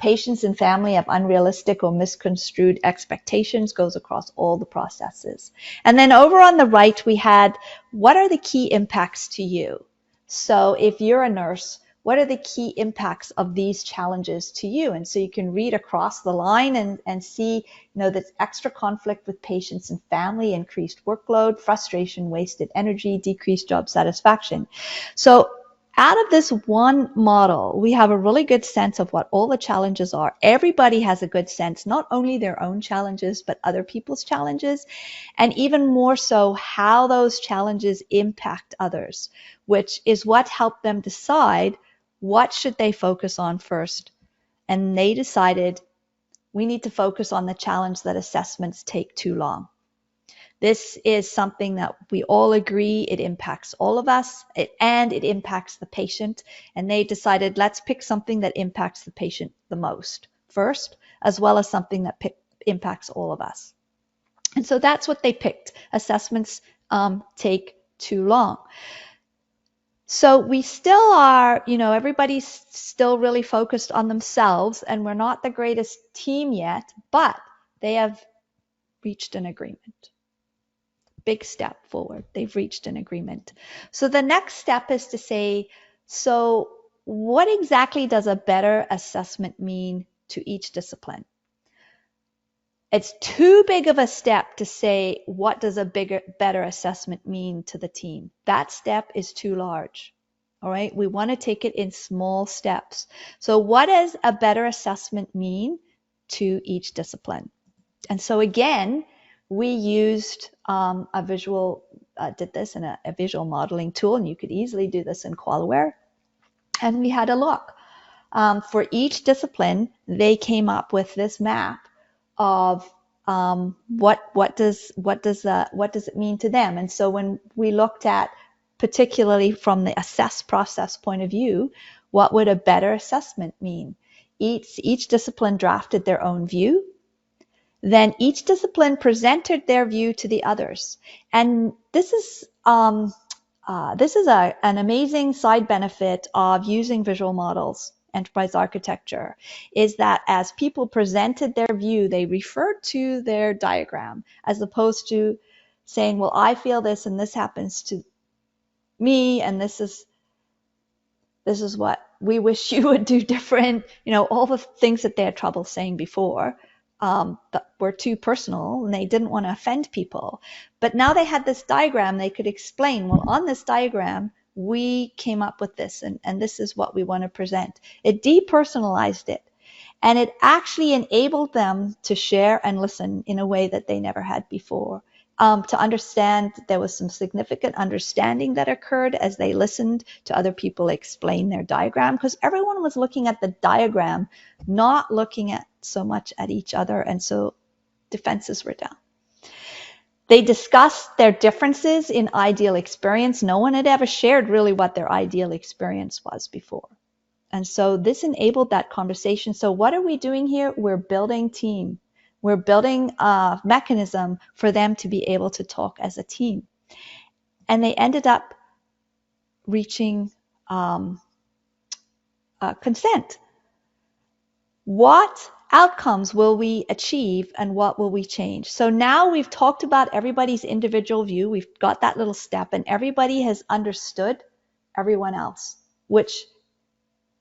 Patients and family have unrealistic or misconstrued expectations, goes across all the processes. And then over on the right, we had, what are the key impacts to you? So if you're a nurse, what are the key impacts of these challenges to you? And so you can read across the line and see, that's extra conflict with patients and family, increased workload, frustration, wasted energy, decreased job satisfaction. So out of this one model, we have a really good sense of what all the challenges are. Everybody has a good sense, not only their own challenges, but other people's challenges, and even more so how those challenges impact others, which is what helped them decide what should they focus on first. And they decided, we need to focus on the challenge that assessments take too long. This is something that we all agree, it impacts all of us, and it impacts the patient. And they decided, let's pick something that impacts the patient the most first, as well as something that impacts all of us. And so that's what they picked. Assessments take too long. So we still are, everybody's still really focused on themselves, and we're not the greatest team yet, but they have reached an agreement. Big step forward. They've reached an agreement. So the next step is to say, so what exactly does a better assessment mean to each discipline? It's too big of a step to say, what does a better assessment mean to the team? That step is too large. All right. We want to take it in small steps. So what does a better assessment mean to each discipline? And so again, we used did this in a visual modeling tool, and you could easily do this in QualiWare. And we had a look. For each discipline, they came up with this map of what does it mean to them. And so when we looked at, particularly from the assess process point of view, what would a better assessment mean? Each discipline drafted their own view. Then each discipline presented their view to the others. And this is an amazing side benefit of using visual models, enterprise architecture, is that as people presented their view, they referred to their diagram, as opposed to saying, well, I feel this and this happens to me, and this is what we wish you would do different. All the things that they had trouble saying before that were too personal, and they didn't want to offend people. But now they had this diagram, they could explain, well, on this diagram, we came up with this, and this is what we want to present. It depersonalized it, and it actually enabled them to share and listen in a way that they never had before. to understand. There was some significant understanding that occurred as they listened to other people explain their diagram, because everyone was looking at the diagram, not looking at so much at each other, and so defenses were down. They discussed their differences in ideal experience. No one had ever shared really what their ideal experience was before. And so this enabled that conversation. So what are we doing here? We're building team. We're building a mechanism for them to be able to talk as a team. And they ended up reaching consent. What outcomes will we achieve and what will we change? So now we've talked about everybody's individual view. We've got that little step, and everybody has understood everyone else, which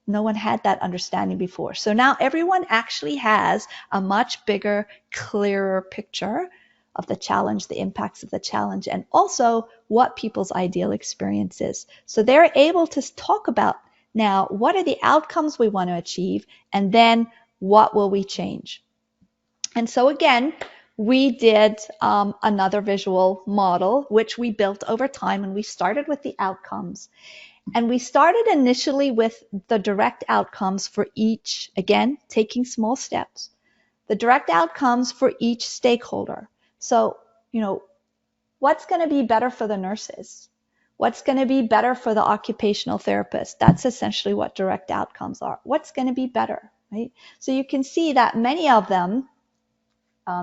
no one had that understanding before. So now everyone actually has a much bigger, clearer picture of the challenge, the impacts of the challenge, and also what people's ideal experience is. So they're able to talk about now what are the outcomes we want to achieve, and then what will we change? And so again, we did another visual model, which we built over time, and we started with the outcomes. And we started initially with the direct outcomes for each, again, taking small steps, the direct outcomes for each stakeholder. So, what's going to be better for the nurses? What's going to be better for the occupational therapist? That's essentially what direct outcomes are. What's going to be better, right? So you can see that many of them,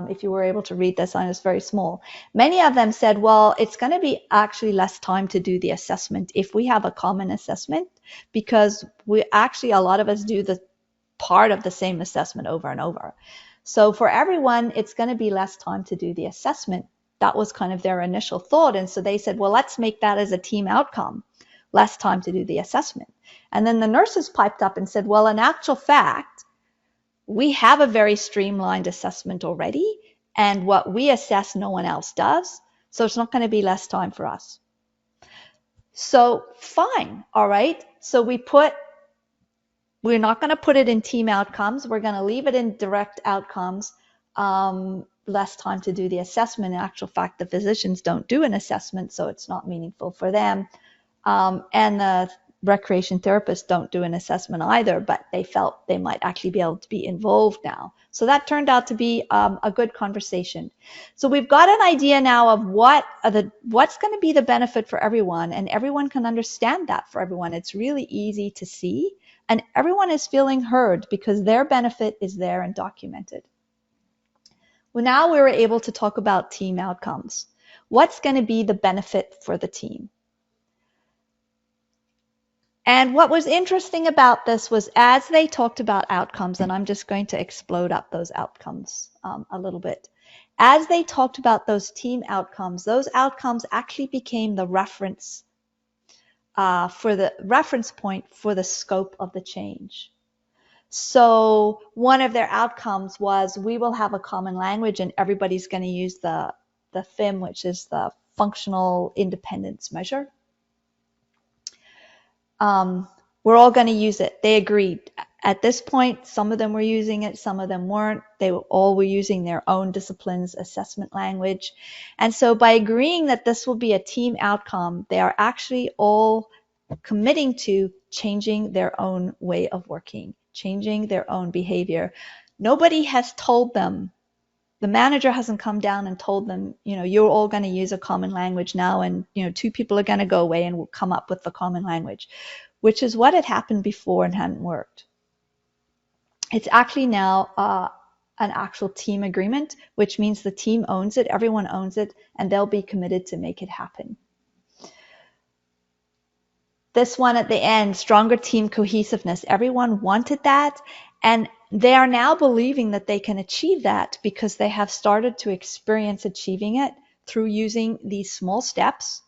if you were able to read this, I was very small. Many of them said, well, it's going to be actually less time to do the assessment if we have a common assessment, because a lot of us do the part of the same assessment over and over. So for everyone, it's going to be less time to do the assessment. That was kind of their initial thought. And so they said, well, let's make that as a team outcome, less time to do the assessment. And then the nurses piped up and said, well, in actual fact, we have a very streamlined assessment already, and what we assess, no one else does. So it's not going to be less time for us. So fine, all right. So we're not going to put it in team outcomes. We're going to leave it in direct outcomes. Less time to do the assessment. In actual fact, the physicians don't do an assessment, so it's not meaningful for them. And the recreation therapists don't do an assessment either, but they felt they might actually be able to be involved now. So that turned out to be a good conversation. So we've got an idea now of what's going to be the benefit for everyone, and everyone can understand that for everyone. It's really easy to see, and everyone is feeling heard because their benefit is there and documented. Well, now we were able to talk about team outcomes. What's going to be the benefit for the team? And what was interesting about this was as they talked about outcomes, and I'm just going to explode up those outcomes a little bit. As they talked about those team outcomes, those outcomes actually became the reference for the reference point for the scope of the change. So one of their outcomes was we will have a common language and everybody's going to use the FIM, which is the functional independence measure. We're all going to use it. They agreed. At this point, some of them were using it, some of them weren't. They all were using their own discipline's assessment language. And so by agreeing that this will be a team outcome, they are actually all committing to changing their own way of working, changing their own behavior. Nobody has told them, the manager hasn't come down and told them, you're all going to use a common language now, and, two people are going to go away and we'll come up with the common language, which is what had happened before and hadn't worked. It's actually now an actual team agreement, which means the team owns it, everyone owns it, and they'll be committed to make it happen. This one at the end, stronger team cohesiveness. Everyone wanted that, and they are now believing that they can achieve that because they have started to experience achieving it through using these small steps,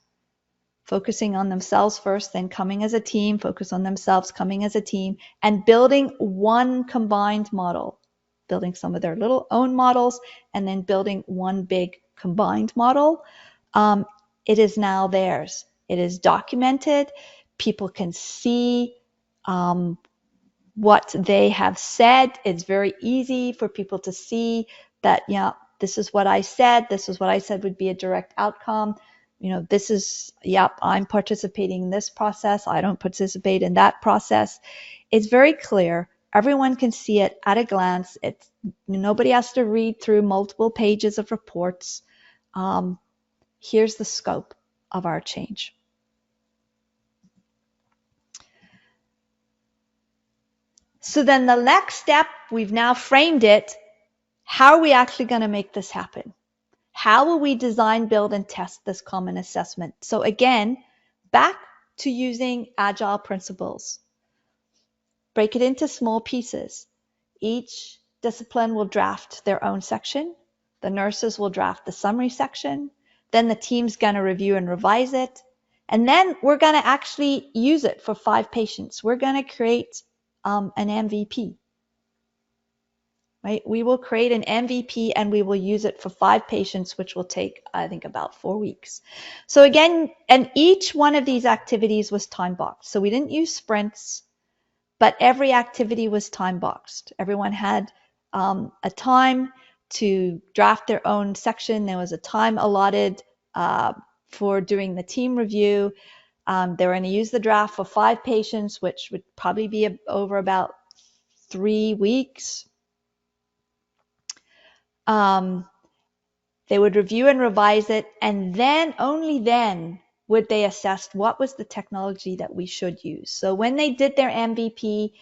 focusing on themselves first, then coming as a team, focus on themselves, coming as a team, and building one combined model, building some of their little own models, and then building one big combined model. It is now theirs. It is documented. People can see what they have said. It's very easy for people to see that, This is what I said. This is what I said would be a direct outcome. This is, yep, I'm participating in this process. I don't participate in that process. It's very clear. Everyone can see it at a glance. Nobody has to read through multiple pages of reports. Here's the scope of our change. So then the next step, we've now framed it. How are we actually going to make this happen? How will we design, build, and test this common assessment? So again, back to using Agile principles. Break it into small pieces. Each discipline will draft their own section. The nurses will draft the summary section. Then the team's going to review and revise it. And then we're going to actually use it for 5 patients. We're going to create an MVP. Right? We will create an MVP and we will use it for 5 patients, which will take, I think, about 4 weeks. So again, and each one of these activities was time boxed. So we didn't use sprints, but every activity was time boxed. Everyone had a time to draft their own section. There was a time allotted for doing the team review. They were going to use the draft for 5 patients, which would probably be over about 3 weeks. They would review and revise it, and then, only then, would they assess what was the technology that we should use. So when they did their MVP,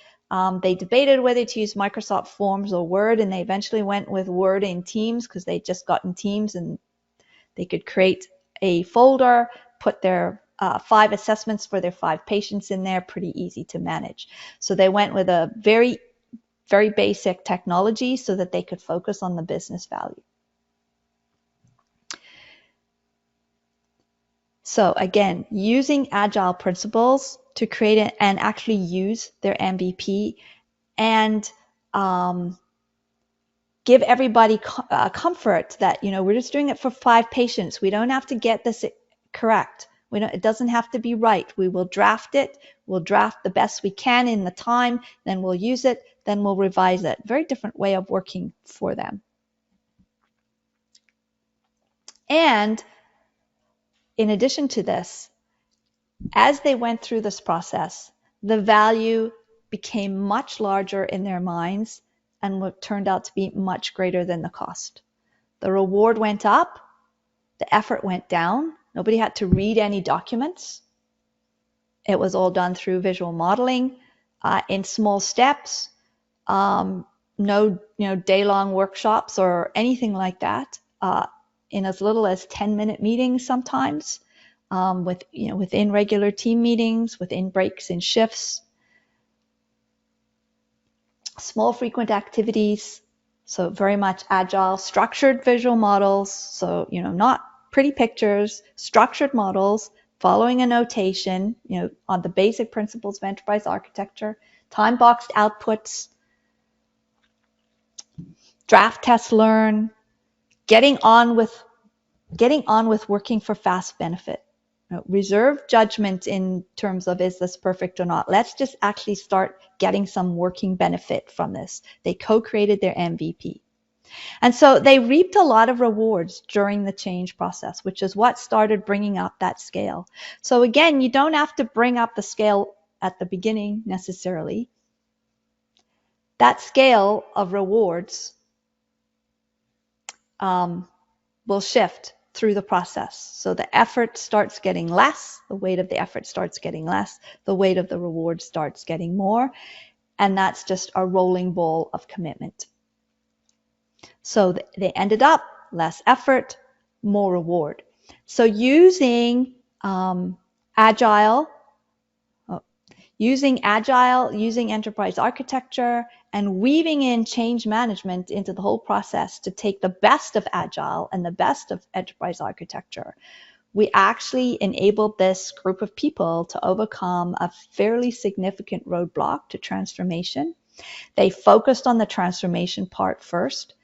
they debated whether to use Microsoft Forms or Word, and they eventually went with Word in Teams because they'd just gotten Teams and they could create a folder, put their 5 assessments for their 5 patients in there, pretty easy to manage. So they went with a very, very basic technology so that they could focus on the business value. So again, using Agile principles to create and actually use their MVP and give everybody comfort that, we're just doing it for 5 patients. We don't have to get this correct. It doesn't have to be right. We will draft it. We'll draft the best we can in the time, then we'll use it, then we'll revise it. Very different way of working for them. And in addition to this, as they went through this process, the value became much larger in their minds and what turned out to be much greater than the cost. The reward went up, the effort went down. Nobody had to read any documents. It was all done through visual modeling in small steps. No, day-long workshops or anything like that. In as little as 10-minute meetings sometimes, within regular team meetings, within breaks and shifts. Small frequent activities, so very much Agile, structured visual models, so not pretty pictures, structured models, following a notation, on the basic principles of enterprise architecture, time-boxed outputs, draft, test, learn, getting on with working for fast benefit. Reserve judgment in terms of is this perfect or not. Let's just actually start getting some working benefit from this. They co-created their MVP. And so they reaped a lot of rewards during the change process, which is what started bringing up that scale. So again, you don't have to bring up the scale at the beginning necessarily. That scale of rewards will shift through the process. So the effort starts getting less, the weight of the effort starts getting less, the weight of the reward starts getting more, and that's just a rolling ball of commitment. So they ended up less effort, more reward. So using Agile, using enterprise architecture, and weaving in change management into the whole process to take the best of Agile and the best of enterprise architecture, we actually enabled this group of people to overcome a fairly significant roadblock to transformation. They focused on the transformation part first.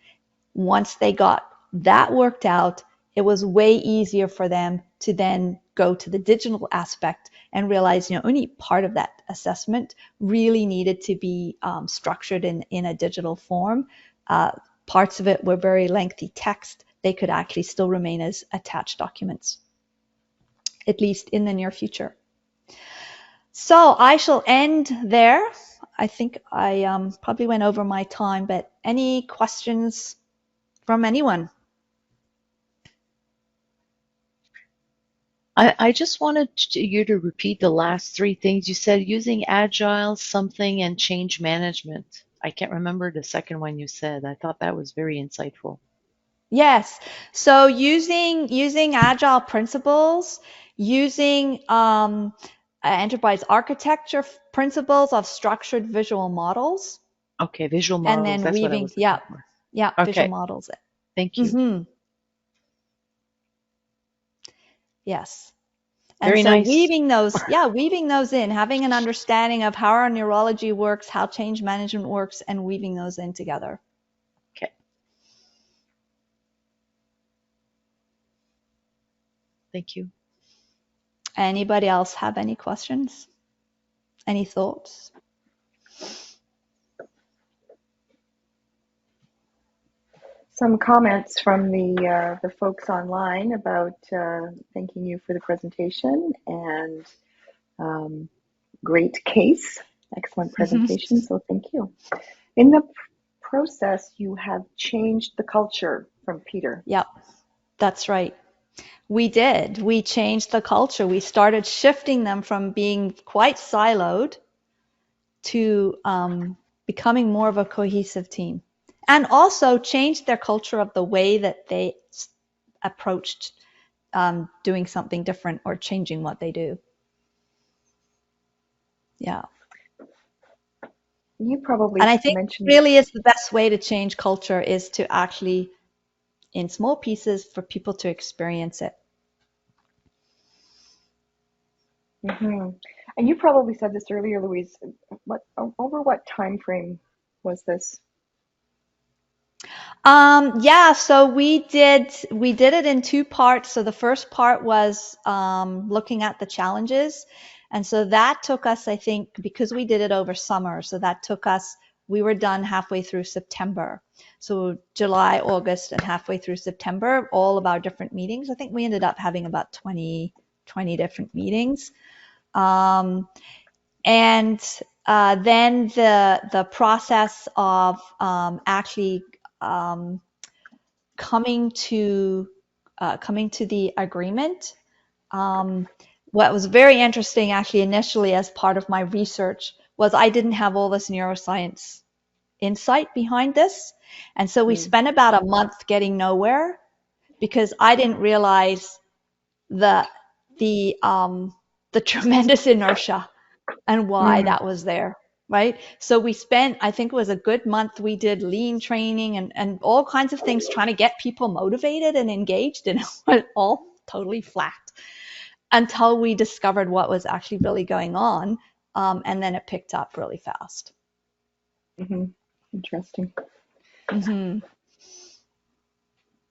Once they got that worked out, it was way easier for them to then go to the digital aspect and realize, only part of that assessment really needed to be structured in a digital form. parts of it were very lengthy text, they could actually still remain as attached documents, at least in the near future. So I shall end there. I think I probably went over my time, but any questions from anyone? I just wanted you to repeat the last three things. You said using Agile, something, and change management. I can't remember the second one you said. I thought that was very insightful. Yes. So using Agile principles, using enterprise architecture principles of structured visual models, Okay, visual and models. then That's what I weaving, was looking for. visual Okay, models. thank you. Yes. And Very so nice. weaving those in, having an understanding of how our neurology works, how change management works, and weaving those in together. Okay. Thank you. Anybody else have any questions? Any thoughts? Some comments from the folks online about thanking you for the presentation and great case, excellent presentation. So thank you. In the process, you have changed the culture from Peter. Yep, that's right. We did. We changed the culture. We started shifting them from being quite siloed to becoming more of a cohesive team, and also changed their culture of the way that they approached doing something different or changing what they do. Yeah. You probably and I think mentioned really is the best way to change culture is to actually, in small pieces, for people to experience it. And you probably said this earlier, Louise. Over what time frame was this? Yeah, so we did it in two parts. So the first part was looking at the challenges. And so that took us, I think, because we did it over summer, so that took us, we were done halfway through September. So July, August, and halfway through September, all of our different meetings. I think we ended up having about 20 different meetings. And then the process of actually coming to the agreement. What was very interesting, actually, initially as part of my research, was I didn't have all this neuroscience insight behind this, and so we spent about a month getting nowhere because I didn't realize the tremendous inertia and why that was there. Right. So we spent, I think it was a good month. We did lean training and all kinds of things trying to get people motivated and engaged, and it went all totally flat until we discovered what was actually really going on. And then it picked up really fast. Interesting.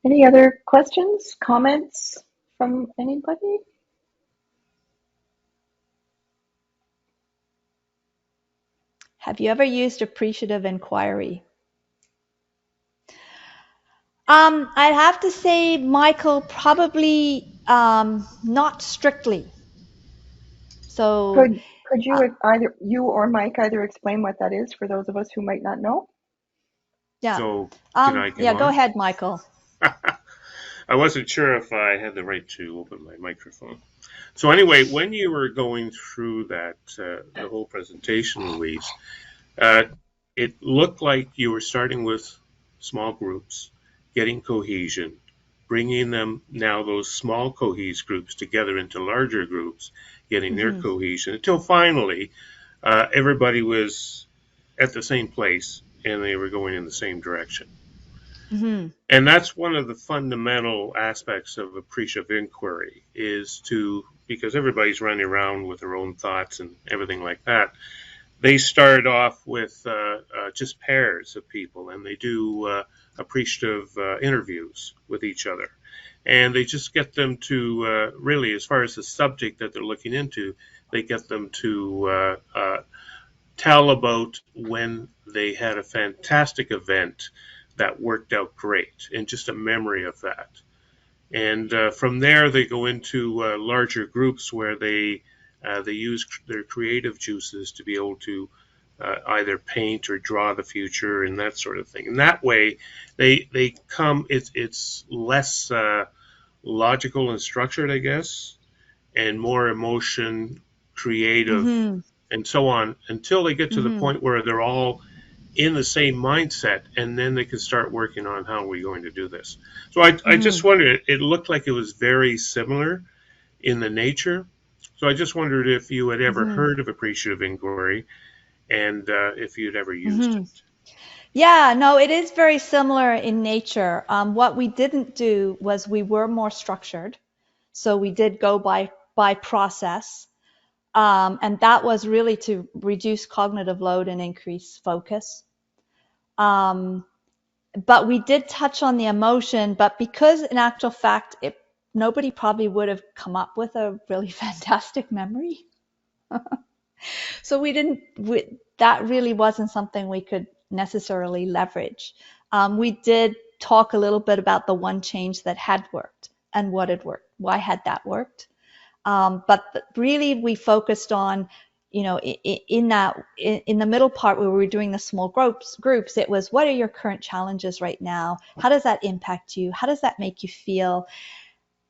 Any other questions, comments from anybody? Have you ever used appreciative inquiry? I'd have to say, Michael, probably not strictly. So could you either you or Mike either explain what that is for those of us who might not know? Yeah. So can I go on? Go ahead, Michael. I wasn't sure if I had the right to open my microphone. So anyway, when you were going through that the whole presentation, Louise, it looked like you were starting with small groups, getting cohesion, bringing them now those small cohesive groups together into larger groups, getting their cohesion, until finally everybody was at the same place and they were going in the same direction. And that's one of the fundamental aspects of appreciative inquiry is to, because everybody's running around with their own thoughts and everything like that, they start off with just pairs of people, and they do appreciative interviews with each other. And they just get them to really, as far as the subject that they're looking into, they get them to tell about when they had a fantastic event that worked out great, and just a memory of that. And from there, they go into larger groups where they use their creative juices to be able to either paint or draw the future and that sort of thing. And that way, they come. It's less logical and structured, I guess, and more emotion, creative, Mm-hmm. and so on, until they get to the Mm-hmm. point where they're all in the same mindset, and then they can start working on how we're going to do this. So I just Mm-hmm. wondered, it looked like it was very similar in the nature. So I just wondered if you had ever Mm-hmm. heard of appreciative inquiry, and if you'd ever used Mm-hmm. it. Yeah, no, it is very similar in nature. What we didn't do was we were more structured. So we did go by process. And that was really to reduce cognitive load and increase focus. But we did touch on the emotion, but because in actual fact, nobody probably would have come up with a really fantastic memory. So that really wasn't something we could necessarily leverage. We did talk a little bit about the one change that had worked and what had worked. Why had that worked? But really we focused on, in the middle part where we were doing the small groups, it was, what are your current challenges right now? How does that impact you? How does that make you feel?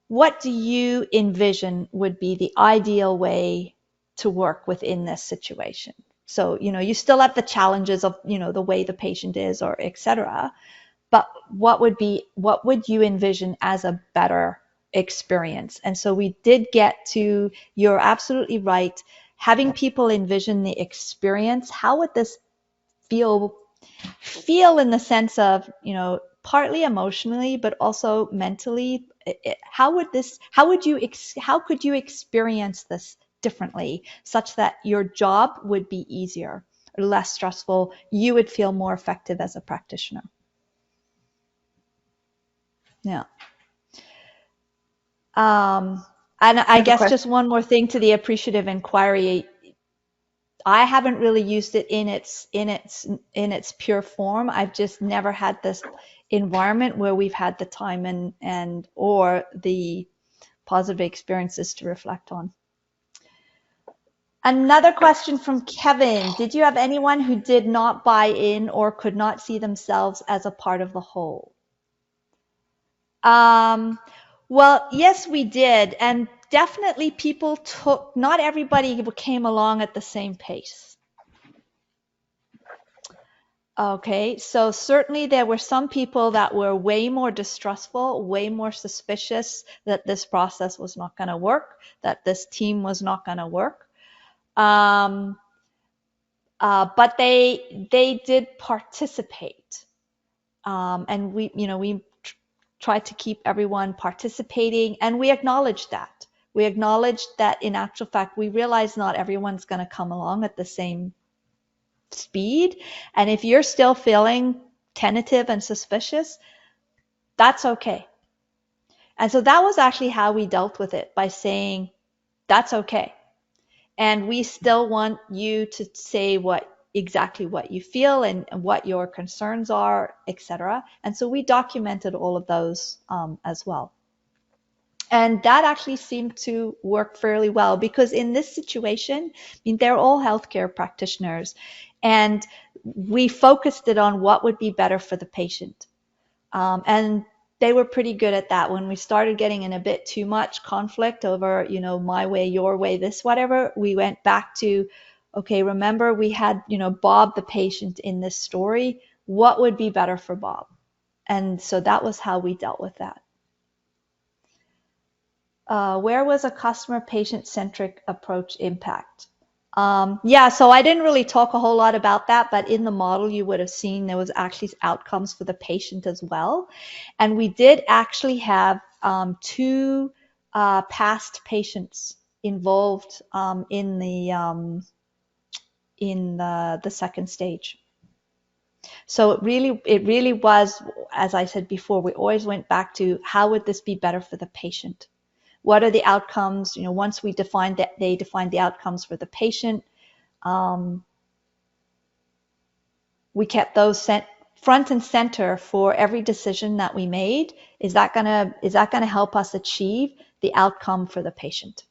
What do you envision would be the ideal way to work within this situation? So, you still have the challenges of, the way the patient is or et cetera, but what would you envision as a better experience? And so we did get to, you're absolutely right, having people envision the experience. How would this feel in the sense of, partly emotionally, but also mentally? How could you experience this differently, such that your job would be easier, less stressful, you would feel more effective as a practitioner? Yeah. And I I have a guess question. just one more thing to the appreciative inquiry. I haven't really used it in its pure form. I've just never had this environment where we've had the time and or the positive experiences to reflect on. Another question from Kevin. Did you have anyone who did not buy in or could not see themselves as a part of the whole? Well, yes, we did. And definitely not everybody came along at the same pace. Okay, so certainly there were some people that were way more distrustful, way more suspicious that this process was not going to work, that this team was not going to work. But they did participate. And we tried to keep everyone participating, and we acknowledged that. We acknowledged that in actual fact, we realize not everyone's going to come along at the same speed. And if you're still feeling tentative and suspicious, that's okay. And so that was actually how we dealt with it, by saying, that's okay. And we still want you to say exactly what you feel and what your concerns are, etc. And so we documented all of those as well. And that actually seemed to work fairly well, because in this situation, they're all healthcare practitioners, and we focused it on what would be better for the patient. And they were pretty good at that. When we started getting in a bit too much conflict over, my way, your way, this, whatever, we went back to, okay, remember we had, Bob the patient in this story. What would be better for Bob? And so that was how we dealt with that. Where was a customer patient-centric approach impact? Yeah, so I didn't really talk a whole lot about that, but in the model you would have seen there was actually outcomes for the patient as well. And we did actually have 2 past patients involved in the second stage. So it really was, as I said before, we always went back to, how would this be better for the patient? What are the outcomes? Once we defined that, they defined the outcomes for the patient. We kept those front and center for every decision that we made. Is that gonna help us achieve the outcome for the patient?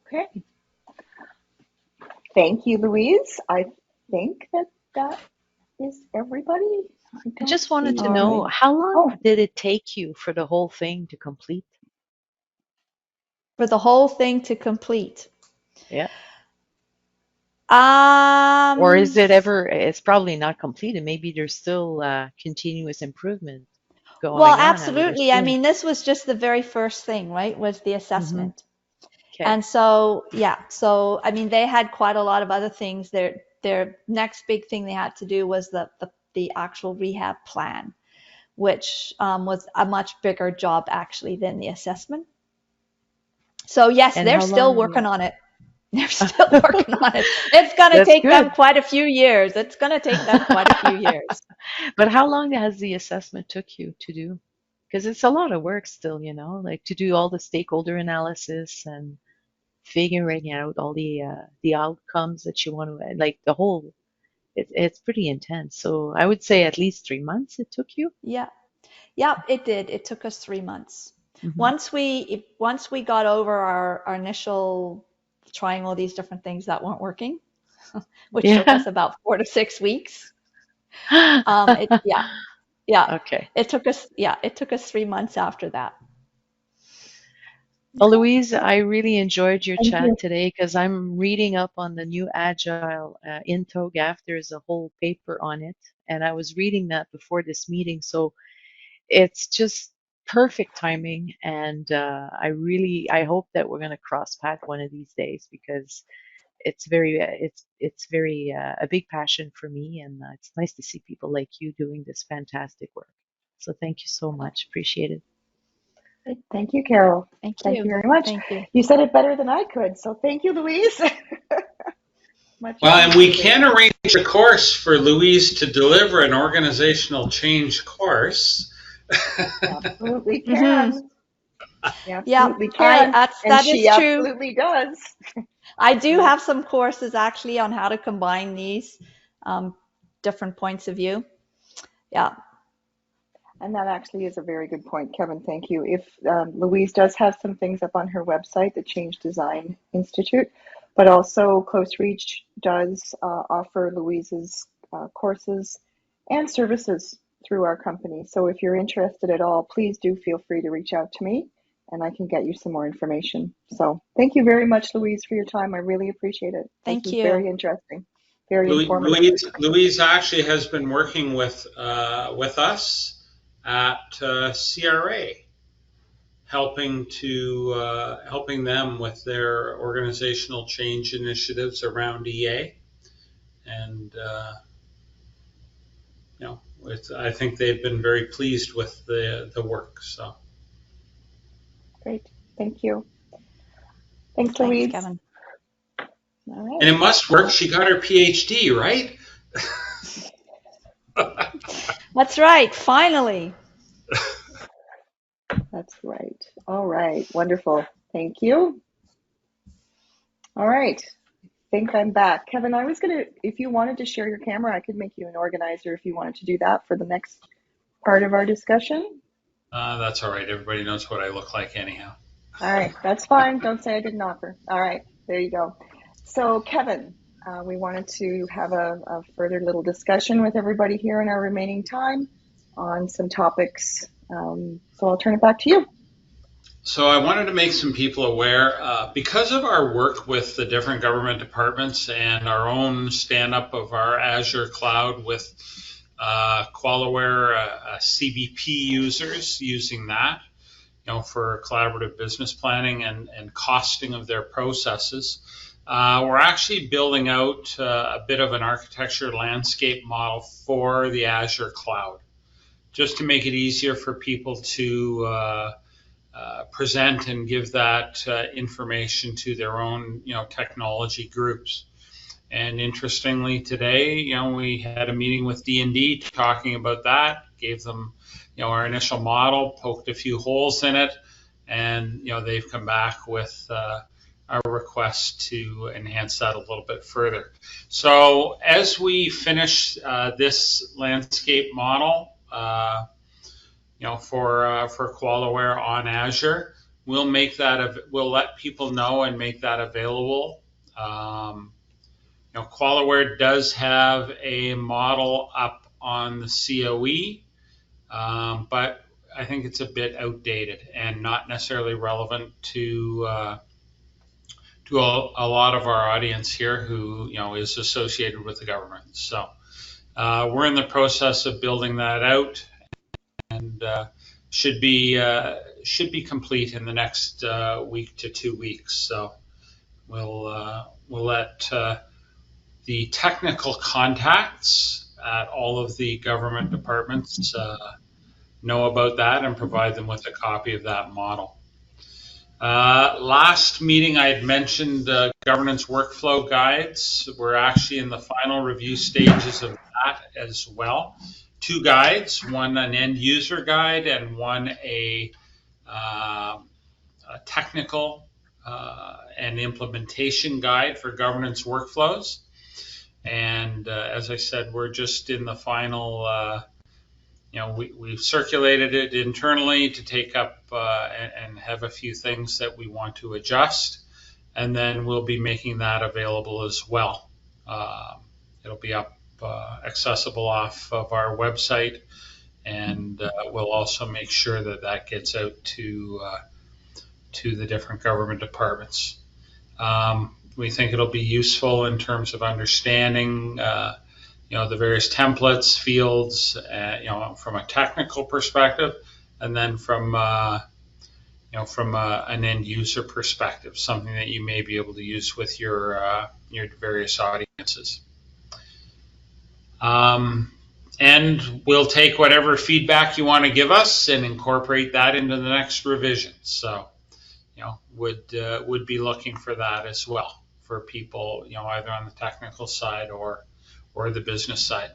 Okay. Thank you, Louise. I think that is everybody. I just wanted to All know, right. how long Oh, did it take you for the whole thing to complete? For the whole thing to complete. Yeah. Or is Um, it ever, it's probably not completed. Maybe there's still continuous improvement well, going on, I would absolutely. I assume. mean, this was just the very first thing, right? Was the Mm-hmm. assessment. Okay. And so, yeah, so I mean, they had quite a lot of other things. Their next big thing they had to do was the actual rehab plan, which was a much bigger job actually than the assessment. So yes, And they're how still long? working on it. They're still working on it. It's going to That's take them good. quite a few years. It's going to take them quite a few years. But how long has the assessment took you to do? Because it's a lot of work still, like to do all the stakeholder analysis and figuring out all the outcomes that you want to, like the whole, it's pretty intense. So I would say at least 3 months it took you. Yeah. Yeah, it did. It took us 3 months. Hmm. Once we got over our initial trying all these different things that weren't working, which took Yeah. us about 4 to 6 weeks. Yeah, Okay. it took us 3 months after that. Well, Louise, I really enjoyed your thank chat you. today because I'm reading up on the new Agile in TOGAF. There's a whole paper on it, and I was reading that before this meeting. So it's just perfect timing, and I hope that we're going to cross path one of these days because it's very a big passion for me, and it's nice to see people like you doing this fantastic work. So thank you so much. Appreciate it. Thank you, Carol. Thank Thank you you. very much. Thank you. You said it better than I could, so thank you, Louise. Much Well, and we appreciated. can arrange a course for Louise to deliver an organizational change course. Absolutely Hmm. can. You Yeah, absolutely can. And that she is true. absolutely does. I do Yep. have some courses actually on how to combine these um, different points of view. Yeah. And that actually is a very good point, Kevin. Thank you. If Louise does have some things up on her website, the Change Design Institute, but also CloseReach does offer Louise's courses and services through our company. So if you're interested at all, please do feel free to reach out to me and I can get you some more information. So thank you very much, Louise, for your time. I really appreciate it. This Thank was you. very interesting, very informative. Louise actually has been working with us at CRA, helping them with their organizational change initiatives around EA, and I think they've been very pleased with the work. So, Great. Thank you. Thanks, Thanks, Louise. Kevin. All right. and it must work. She got her PhD, right? That's right. Finally. That's right. All right. Wonderful. Thank you. All right. I think I'm back. Kevin, I was going to, if you wanted to share your camera, I could make you an organizer if you wanted to do that for the next part of our discussion. That's all right. Everybody knows what I look like anyhow. All right. That's fine. Don't say I didn't offer. All right. There you go. So, Kevin, we wanted to have a further little discussion with everybody here in our remaining time on some topics. So I'll turn it back to you. So I wanted to make some people aware, because of our work with the different government departments and our own stand-up of our Azure cloud with QualiWare CBP users using that, for collaborative business planning and costing of their processes. We're actually building out a bit of an architecture landscape model for the Azure cloud, just to make it easier for people to present and give that information to their own, technology groups. And interestingly, today, we had a meeting with D&D talking about that. Gave them, our initial model, poked a few holes in it, and they've come back with a request to enhance that a little bit further. So as we finish this landscape model, for QualiWare on Azure, we'll let people know and make that available. QualiWare does have a model up on the COE, but I think it's a bit outdated and not necessarily relevant to a lot of our audience here who is associated with the government. So we're in the process of building that out, and should be complete in the next week to 2 weeks. So we'll let the technical contacts at all of the government departments know about that and provide them with a copy of that model. Last meeting I had mentioned governance workflow guides. We're actually in the final review stages of that as well. 2 guides, one an end user guide and one a technical and implementation guide for governance workflows. And as I said, we're just in the final, we've circulated it internally to take up and have a few things that we want to adjust. And then we'll be making that available as well. It'll be up accessible off of our website, and we'll also make sure that that gets out to the different government departments. We think it'll be useful in terms of understanding, the various templates, fields, from a technical perspective, and then from an end user perspective, something that you may be able to use with your various audiences. And we'll take whatever feedback you want to give us and incorporate that into the next revision. So, would be looking for that as well for people, either on the technical side or the business side.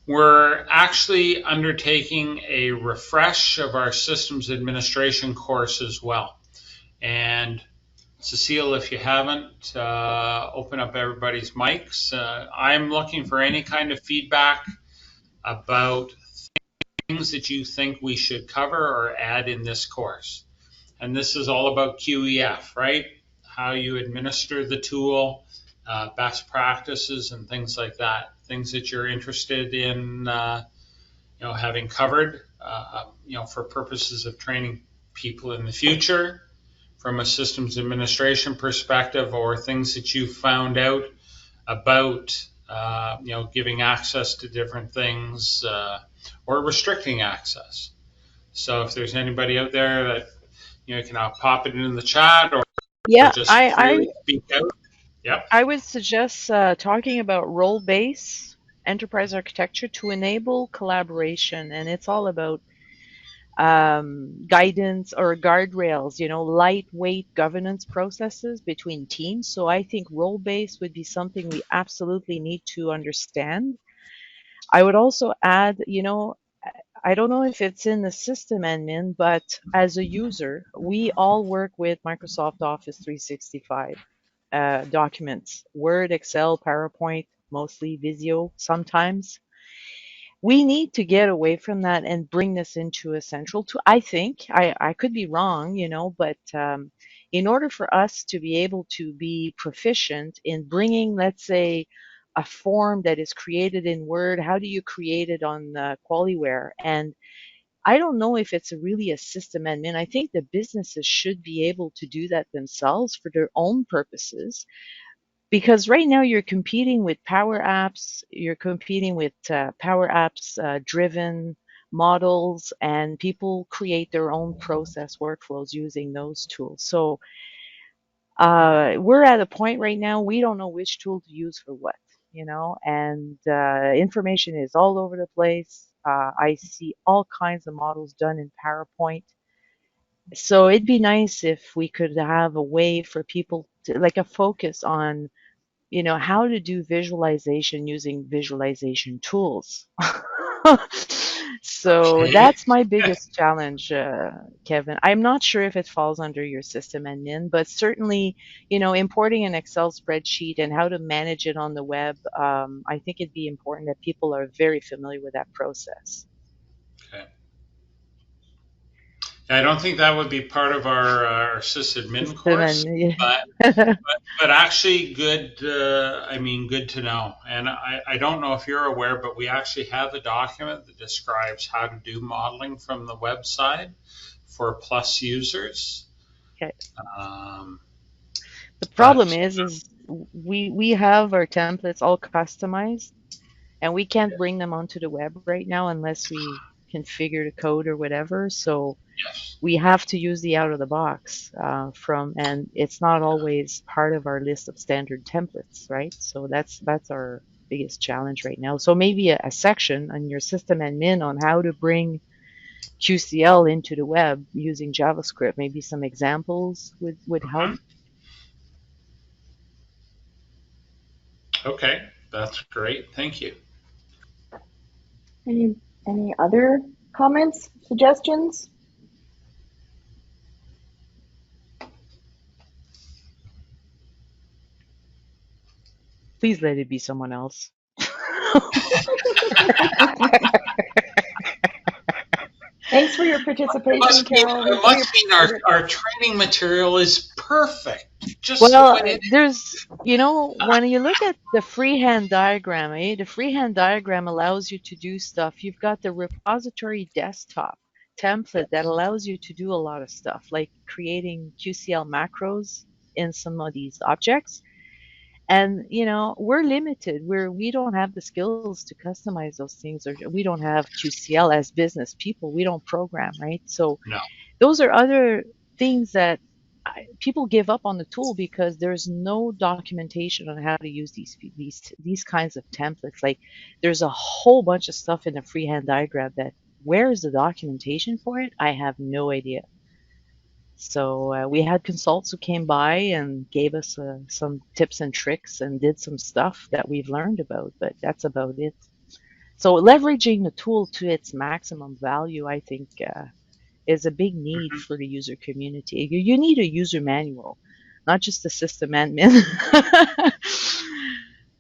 We're actually undertaking a refresh of our systems administration course as well. And Cecile, if you haven't, open up everybody's mics. I'm looking for any kind of feedback about things that you think we should cover or add in this course. And this is all about QEF, right? How you administer the tool, best practices and things like that. Things that you're interested in, having covered, for purposes of training people in the future from a systems administration perspective, or things that you found out about, giving access to different things or restricting access. So if there's anybody out there that can pop it in the chat or just really speak out. Yep. I would suggest talking about role-based enterprise architecture to enable collaboration, and it's all about guidance or guardrails, lightweight governance processes between teams. So I think role-based would be something we absolutely need to understand. I would also add, I don't know if it's in the system admin, but as a user, we all work with Microsoft Office 365 documents, Word, Excel, PowerPoint, mostly Visio sometimes. We need to get away from that and bring this into a central tool. I think, I could be wrong, but in order for us to be able to be proficient in bringing, let's say, a form that is created in Word, how do you create it on QualiWare? And I don't know if it's really a system admin. I think the businesses should be able to do that themselves for their own purposes. Because right now you're competing with Power Apps, you're competing with Power Apps driven models, and people create their own process workflows using those tools. So we're at a point right now, we don't know which tool to use for what, and information is all over the place. I see all kinds of models done in PowerPoint. So it'd be nice if we could have a way for people to, like, a focus on how to do visualization using visualization tools. So Okay. that's my biggest challenge, Kevin. I'm not sure if it falls under your system admin, but certainly, importing an Excel spreadsheet and how to manage it on the web, I think it'd be important that people are very familiar with that process. Okay. I don't think that would be part of our sysadmin System course, and but but actually good. I mean, good to know. And I don't know if you're aware, but we actually have a document that describes how to do modeling from the website for Plus users. okay. Um, The problem but is we have our templates all customized, and we can't bring them onto the web right now unless we configure the code or whatever. So yes, we have to use the out of the box and it's not always part of our list of standard templates, right? So that's our biggest challenge right now. So maybe a section on your system admin on how to bring QCL into the web using JavaScript, maybe some examples would help. Mhm. Okay, that's great. Thank you. Any other comments, suggestions? Please let it be someone else. Thanks for your It participation, must mean, Carol. it must mean our training material is perfect, just the Well, way it when you look at the freehand diagram, the freehand diagram allows you to do stuff. You've got the repository desktop template that allows you to do a lot of stuff, like creating QCL macros in some of these objects. And, we're limited. We don't have the skills to customize those things, or we don't have QCL as business people. We don't program, right? So No. those are other things that people give up on the tool because there's no documentation on how to use these kinds of templates. Like there's a whole bunch of stuff in the freehand diagram that where is the documentation for it? I have no idea. So we had consultants who came by and gave us some tips and tricks and did some stuff that we've learned about, but that's about it. So leveraging the tool to its maximum value, I think, is a big need Mhm. for the user community. You need a user manual, not just a system admin.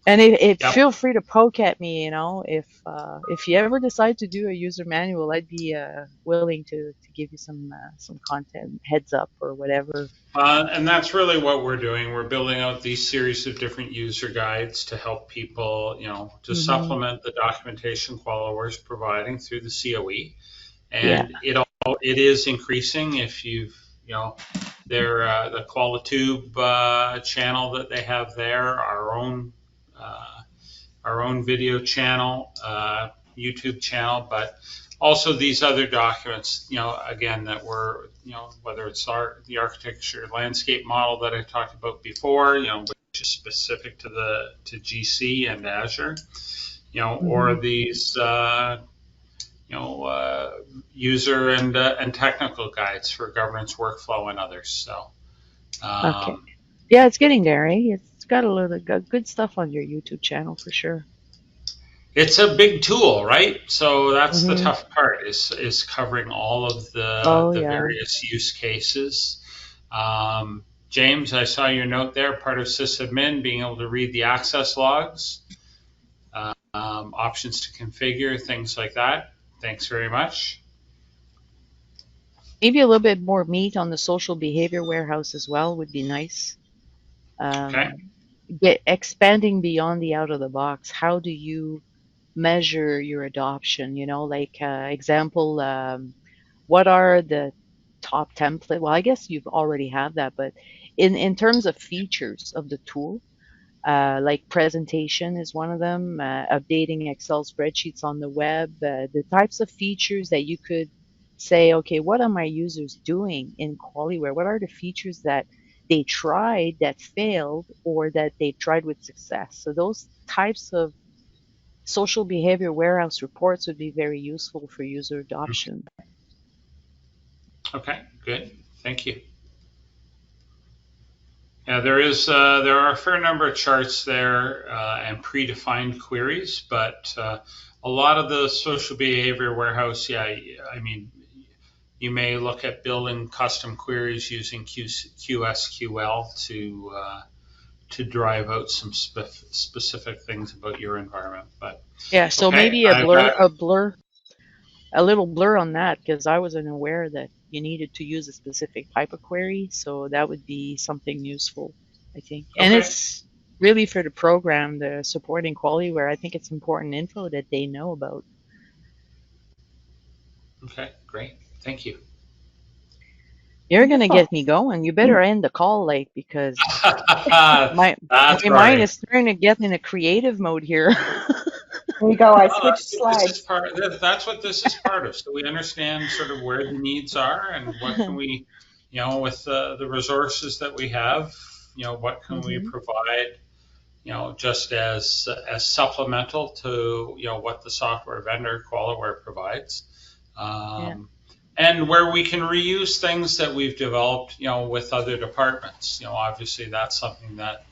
And Yep. feel free to poke at me, if you ever decide to do a user manual, I'd be willing to give you some content heads up or whatever. And that's really what we're doing. We're building out these series of different user guides to help people, to Hmm. supplement the documentation QualiWare is providing through the COE. Yeah. And it is increasing. If you've, the QualiTube channel that they have there, our own video channel, YouTube channel, but also these other documents, again, that were, whether it's the architecture landscape model that I talked about before, which is specific to GC and Azure, or Hmm. these, user and technical guides for governance workflow and others. So, Okay. um, Yeah, it's getting there, eh? It's got a lot of good stuff on your YouTube channel for sure. it's a big tool, right? So that's the Hmm. tough part is covering all of Oh the yeah. various use cases. James, I saw your note there. Part of sysadmin being able to read the access logs, options to configure, things like that. Thanks very much. Maybe a little bit more meat on the social behavior warehouse as well would be nice. Okay. Um, get expanding beyond the out of the box. How do you measure your adoption? Like example, what are the top template? Well, I guess you've already have that, but in terms of features of the tool, like presentation is one of them, updating Excel spreadsheets on the web, the types of features that you could say, okay, what are my users doing in QualiWare? What are the features that they tried that failed or that they tried with success? So those types of social behavior warehouse reports would be very useful for user adoption. Okay. Good. Thank you. Yeah, there are a fair number of charts there and predefined queries, but a lot of the social behavior warehouse, yeah, I mean, you may look at building custom queries using QSQL to drive out some specific things about your environment. But Yeah, so okay, maybe I've a little blur on that because I wasn't aware that you needed to use a specific type of query. So that would be something useful, I think. And okay, it's really for the program, the supporting QualiWare. I think it's important info that they know about. okay, great, thank you. You're gonna Wonderful. get me going. You better end the call, like, because That's my mind right. is starting to get in a creative mode here. There you go. I Well, switched this is slides. part. That's what this is part of. So we understand sort of where the needs are and what can we, with the resources that we have, what can we Hmm. provide, just as supplemental to what the software vendor QualiWare provides, Yeah, um, and where we can reuse things that we've developed, with other departments. Obviously that's something that.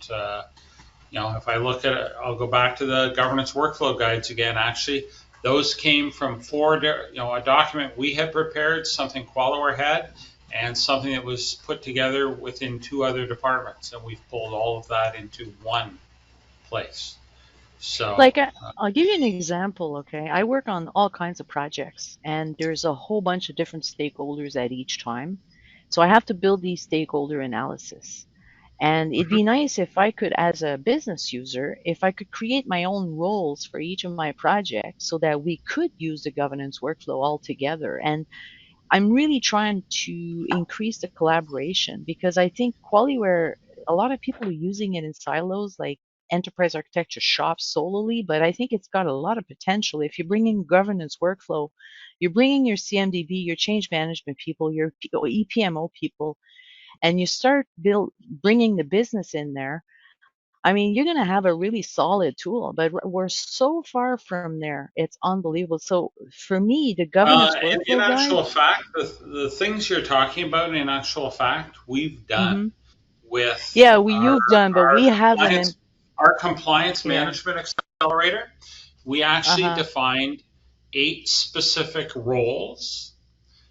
If I look at it, I'll go back to the governance workflow guides again. Actually, those came from a document we had prepared, something QualiWare had, and something that was put together within two other departments, and we've pulled all of that into one place. So, like I'll give you an example. Okay, I work on all kinds of projects, and there's a whole bunch of different stakeholders at each time. So I have to build these stakeholder analysis. And it'd mhm. be nice if I could, as a business user, if I could create my own roles for each of my projects so that we could use the governance workflow all together. And I'm really trying to increase the collaboration because I think QualiWare, a lot of people are using it in silos, like enterprise architecture shops solely, but I think it's got a lot of potential. If you bring in governance workflow, you're bringing your CMDB, your change management people, your EPMO people, and you start bringing the business in there. I mean, you're going to have a really solid tool, but we're so far from there. It's unbelievable. So for me, the governance In workflow guide. actual fact, the things you're talking about, in actual fact, we've done Hmm. with Yeah, our you've done, but our we haven't. compliance our compliance Yeah. management accelerator. We actually Uh-huh. defined 8 specific roles,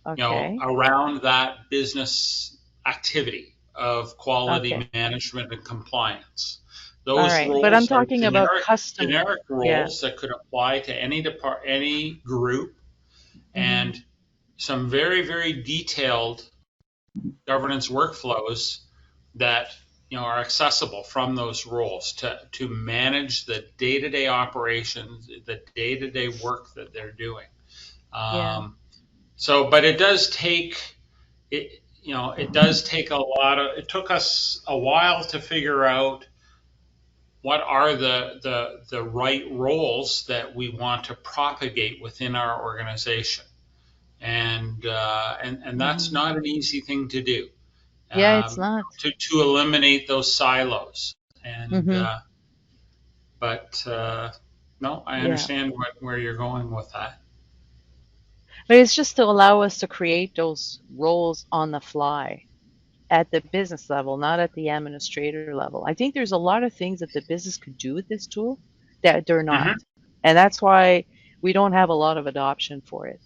Okay. around that business activity of Okay. quality management and compliance. All Those right. But I'm roles are talking about custom. generic Yeah. roles that could apply to any group, Hmm. and some very, very detailed governance workflows that are accessible from those roles to manage the day-to-day operations, the day-to-day work that they're doing. Yeah. Um, but it does take it. It does take a lot of. It took us a while to figure out what are the right roles that we want to propagate within our organization, and that's Hmm. not an easy thing to do. Yeah, it's not. To eliminate those silos. And Hmm. but no, I Yeah. understand where you're going with that. But it's just to allow us to create those roles on the fly at the business level, not at the administrator level. I think there's a lot of things that the business could do with this tool that they're not. Hmm. And that's why we don't have a lot of adoption for it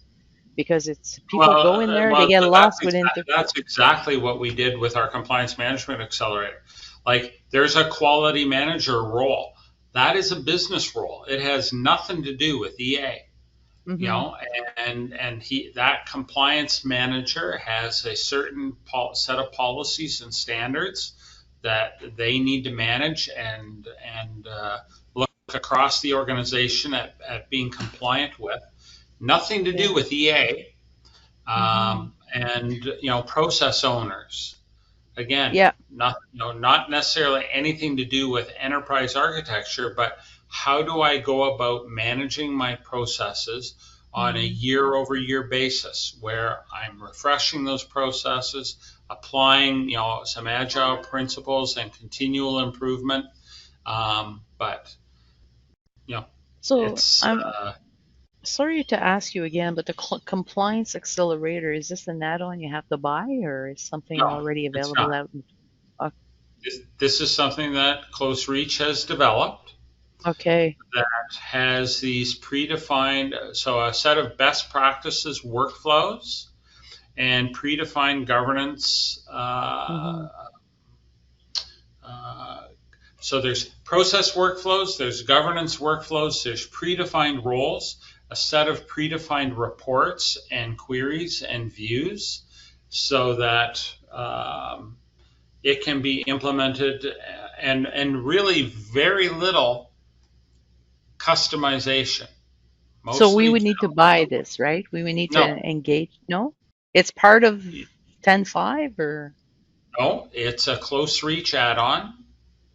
because it's people go in there, they get lost within. That's exactly what we did with our compliance management accelerator. Like, there's a quality manager role. That is a business role. It has nothing to do with EA. you Hmm. know and that compliance manager has a certain set of policies and standards that they need to manage and look across the organization at being compliant with. Nothing to Yeah. do with EA, Hmm. and process owners. Again, Yeah. not necessarily anything to do with enterprise architecture, but how do I go about managing my processes on a Hmm. year over year basis where I'm refreshing those processes, applying some agile principles and continual improvement. But you know, So it's I'm sorry to ask you again, but the compliance accelerator, is this an add-on you have to buy or is something no, already it's available not. out? In, This is something that CloseReach has developed Okay. that has these predefined, so a set of best practices workflows and predefined governance. Hmm. Uh, so there's process workflows, there's governance workflows, there's predefined roles, a set of predefined reports and queries and views so that it can be implemented and really very little customization. So we Mostly, would need to buy this, right? We would need to no, engage. No, it's part of 10.5 or no, it's a close reach add-on,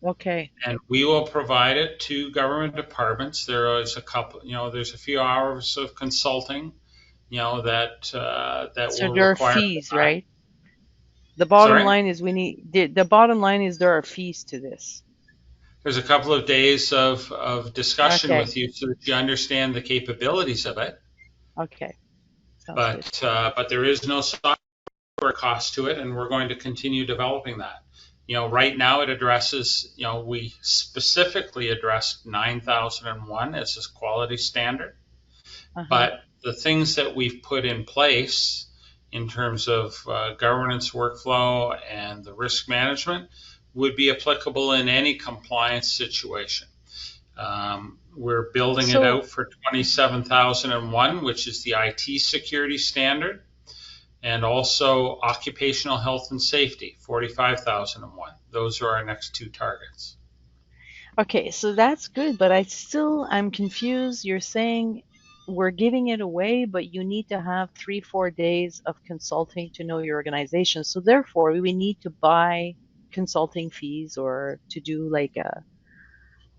okay. and we will provide it to government departments. There is a couple, there's a few hours of consulting, that So will there are require fees, that. right? The bottom Sorry, line is we need the bottom line is there are fees to this. there's a couple of days of discussion Okay. with you so that you understand the capabilities of it, Okay. Sounds good. but there is no software cost to it, and we're going to continue developing that. Right now it addresses, we specifically addressed 9001 as a quality standard, Uh-huh. but the things that we've put in place in terms of governance workflow and the risk management would be applicable in any compliance situation. We're building it So out for 27001, which is the IT security standard, and also occupational health and safety, 45,001. Those are our next two targets. okay, so that's good, but I'm confused. You're saying we're giving it away, but you need to have 3, 4 days of consulting to know your organization. So therefore, we need to buy consulting fees or to do like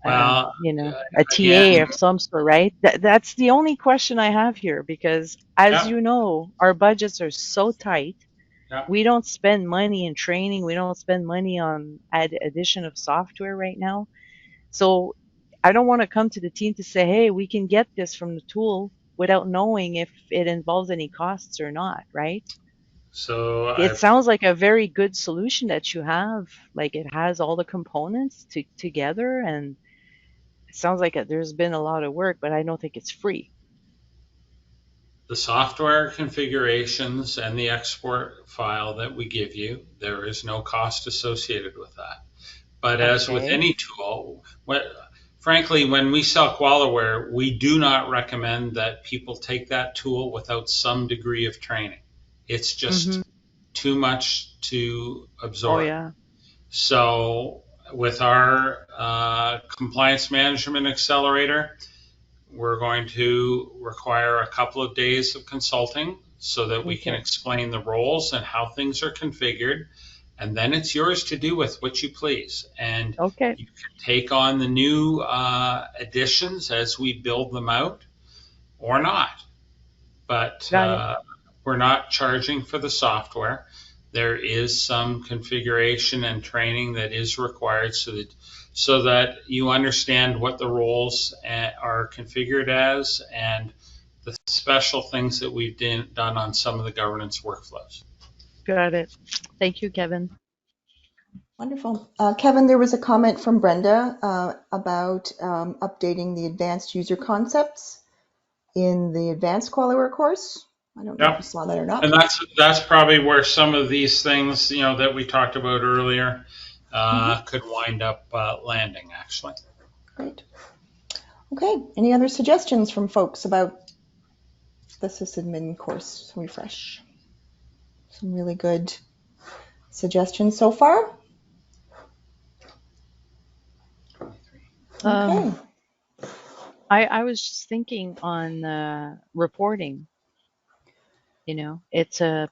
Well, a again, TA of some sort, right? That's the only question I have here because, as yeah, you know, our budgets are so tight. yeah. We don't spend money in training. We don't spend money on addition of software right now. So I don't want to come to the team to say, hey, we can get this from the tool without knowing if it involves any costs or not, right? So It I've sounds like a very good solution that you have. Like it has all the components together, and it sounds like there's been a lot of work, but I don't think it's free. the software configurations and the export file that we give you, there is no cost associated with that. But as with Okay. any tool, frankly, when we sell QualiWare, we do not recommend that people take that tool without some degree of training. It's Mm-hmm. just too much to Oh, absorb. yeah. So with our compliance management accelerator, we're going to require a couple of days of consulting so that we can Okay. explain the roles and how things are configured. And then it's yours to do with what you please. And Okay. you can take on the new additions as we build them out or not. But Got it. we're not charging for the software. There is some configuration and training that is required so that you understand what the roles are configured as and the special things that we've done on some of the governance workflows. Got it. Thank you, Kevin. Wonderful. Kevin, there was a comment from Brenda about updating the advanced user concepts in the advanced QualiWare course. I don't know if you Yep. saw that or And not. that's probably where some of these things, that we talked about earlier, Mhm. could wind up landing, actually. Great. Okay. Any other suggestions from folks about the sysadmin course refresh? Some really good suggestions so far. Okay. I was just thinking on reporting. It's a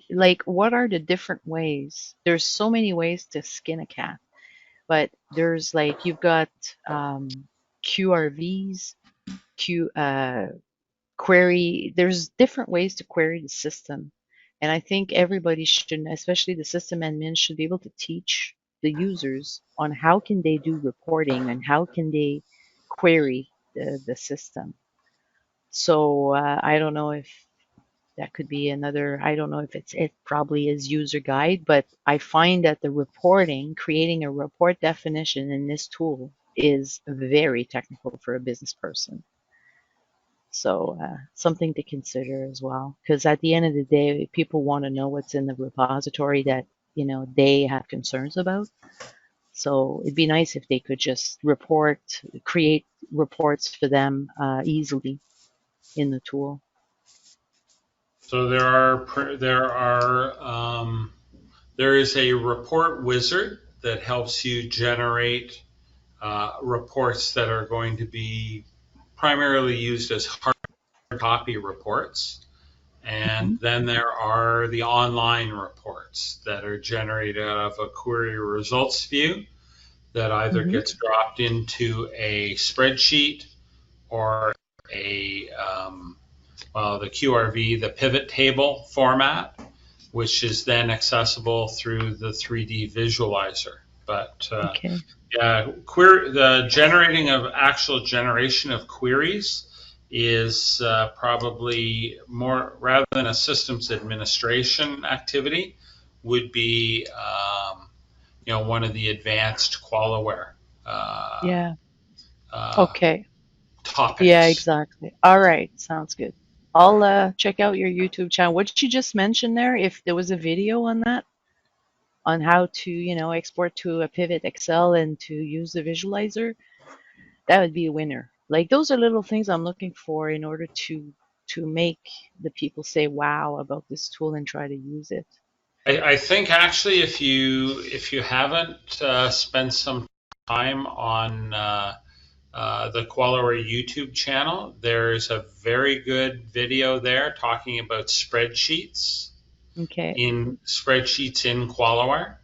like, what are the different ways? There's so many ways to skin a cat, but there's like, you've got QRVs, query. There's different ways to query the system. And I think everybody should, especially the system admin, should be able to teach the users on how can they do reporting and how can they query the system. So I don't know if That could be another, I don't know if it probably is user guide, but I find that the reporting, creating a report definition in this tool is very technical for a business person. So something to consider as well, because at the end of the day, people want to know what's in the repository that, they have concerns about. So it'd be nice if they could just create reports for them easily in the tool. So there is a report wizard that helps you generate reports that are going to be primarily used as hard copy reports. And then there are the online reports that are generated out of a query results view that either gets dropped into a spreadsheet or the QRV, the pivot table format, which is then accessible through the 3D visualizer. But the actual generation of queries is probably more, rather than a systems administration activity, would be one of the advanced QualiWare Okay. topics. Yeah, exactly. All right. Sounds good. I'll check out your YouTube channel. What did you just mention there? If there was a video on that, on how to, export to a Pivot Excel and to use the visualizer, that would be a winner. Like those are little things I'm looking for in order to make the people say wow about this tool and try to use it. I think actually, if you haven't spent some time on the QualiWare YouTube channel, there's a very good video there talking about spreadsheets. Okay. In spreadsheets in QualiWare.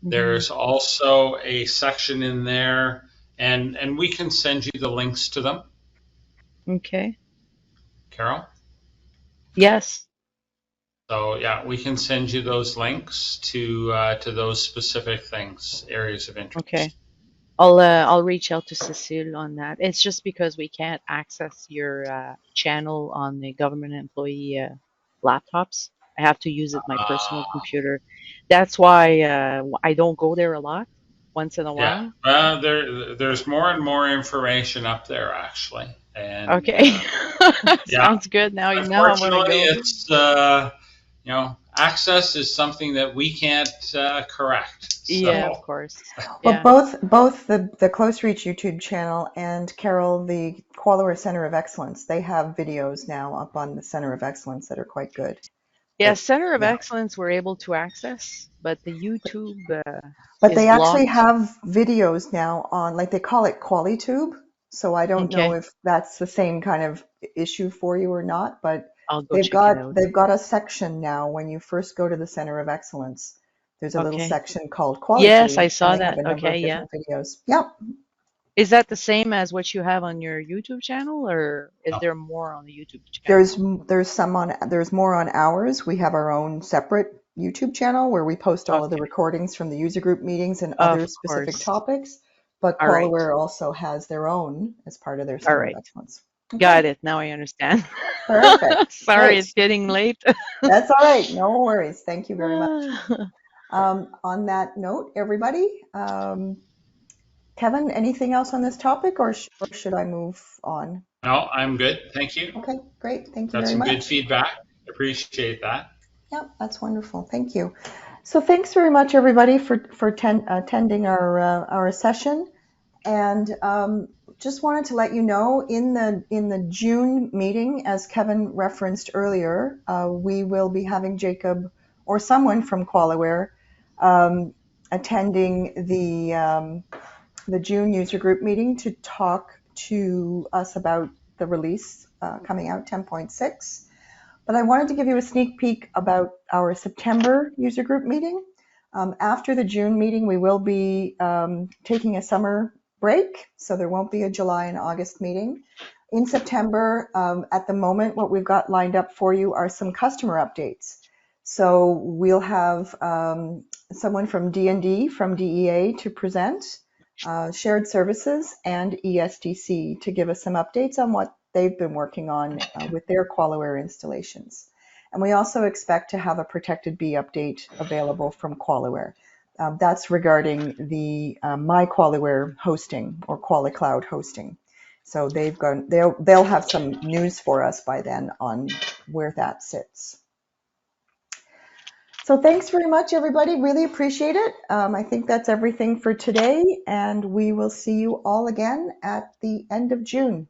There's also a section in there, and we can send you the links to them. Okay. Carol? Yes. So yeah, we can send you those links to those specific things, areas of interest. Okay. I'll reach out to Cecile on that. It's just because we can't access your channel on the government employee laptops. I have to use it my personal computer. That's why I don't go there a lot. Once in a while. Yeah. There's more and more information up there actually. And, okay. Sounds good. Now I'm going to go. It's access is something that we can't correct. So. Yeah, of course. Well, both the CloseReach YouTube channel and Carol, the QualiWare Center of Excellence, they have videos now up on the Center of Excellence that are quite good. Yeah, Center of Excellence we're able to access, but the YouTube but they actually blocked. have videos now on, like they call it QualiTube. So I don't know if that's the same kind of issue for you or not, but they've got a section now when you first go to the Center of Excellence. There's a little section called QualiTube. Yes, I saw that. Videos. Yep. Is that the same as what you have on your YouTube channel, or is there more on the YouTube channel? There's more on ours. We have our own separate YouTube channel where we post all of the recordings from the user group meetings and other specific topics. But QualiWare also has their own as part of their Center of Excellence. Okay. Got it. Now I understand. Perfect. Sorry, it's getting late. That's all right. No worries. Thank you very much. On that note, everybody, Kevin, anything else on this topic, or should I move on? No, I'm good. Thank you. Okay, great. Thank you very much. That's some good feedback. Appreciate that. Yep, that's wonderful. Thank you. So thanks very much, everybody, for attending our session. And just wanted to let you know, in the June meeting, as Kevin referenced earlier, we will be having Jacob or someone from QualiWare attending the June user group meeting to talk to us about the release coming out 10.6. But I wanted to give you a sneak peek about our September user group meeting. After the June meeting, we will be taking a summer break, so there won't be a July and August meeting. In September, at the moment, what we've got lined up for you are some customer updates. So we'll have someone from D&D, from DEA, to present, shared services, and ESDC to give us some updates on what they've been working on with their QualiWare installations. And we also expect to have a protected B update available from QualiWare. That's regarding the My QualiWare hosting or QualiCloud hosting. So they'll have some news for us by then on where that sits. So thanks very much, everybody. Really appreciate it. I think that's everything for today, and we will see you all again at the end of June.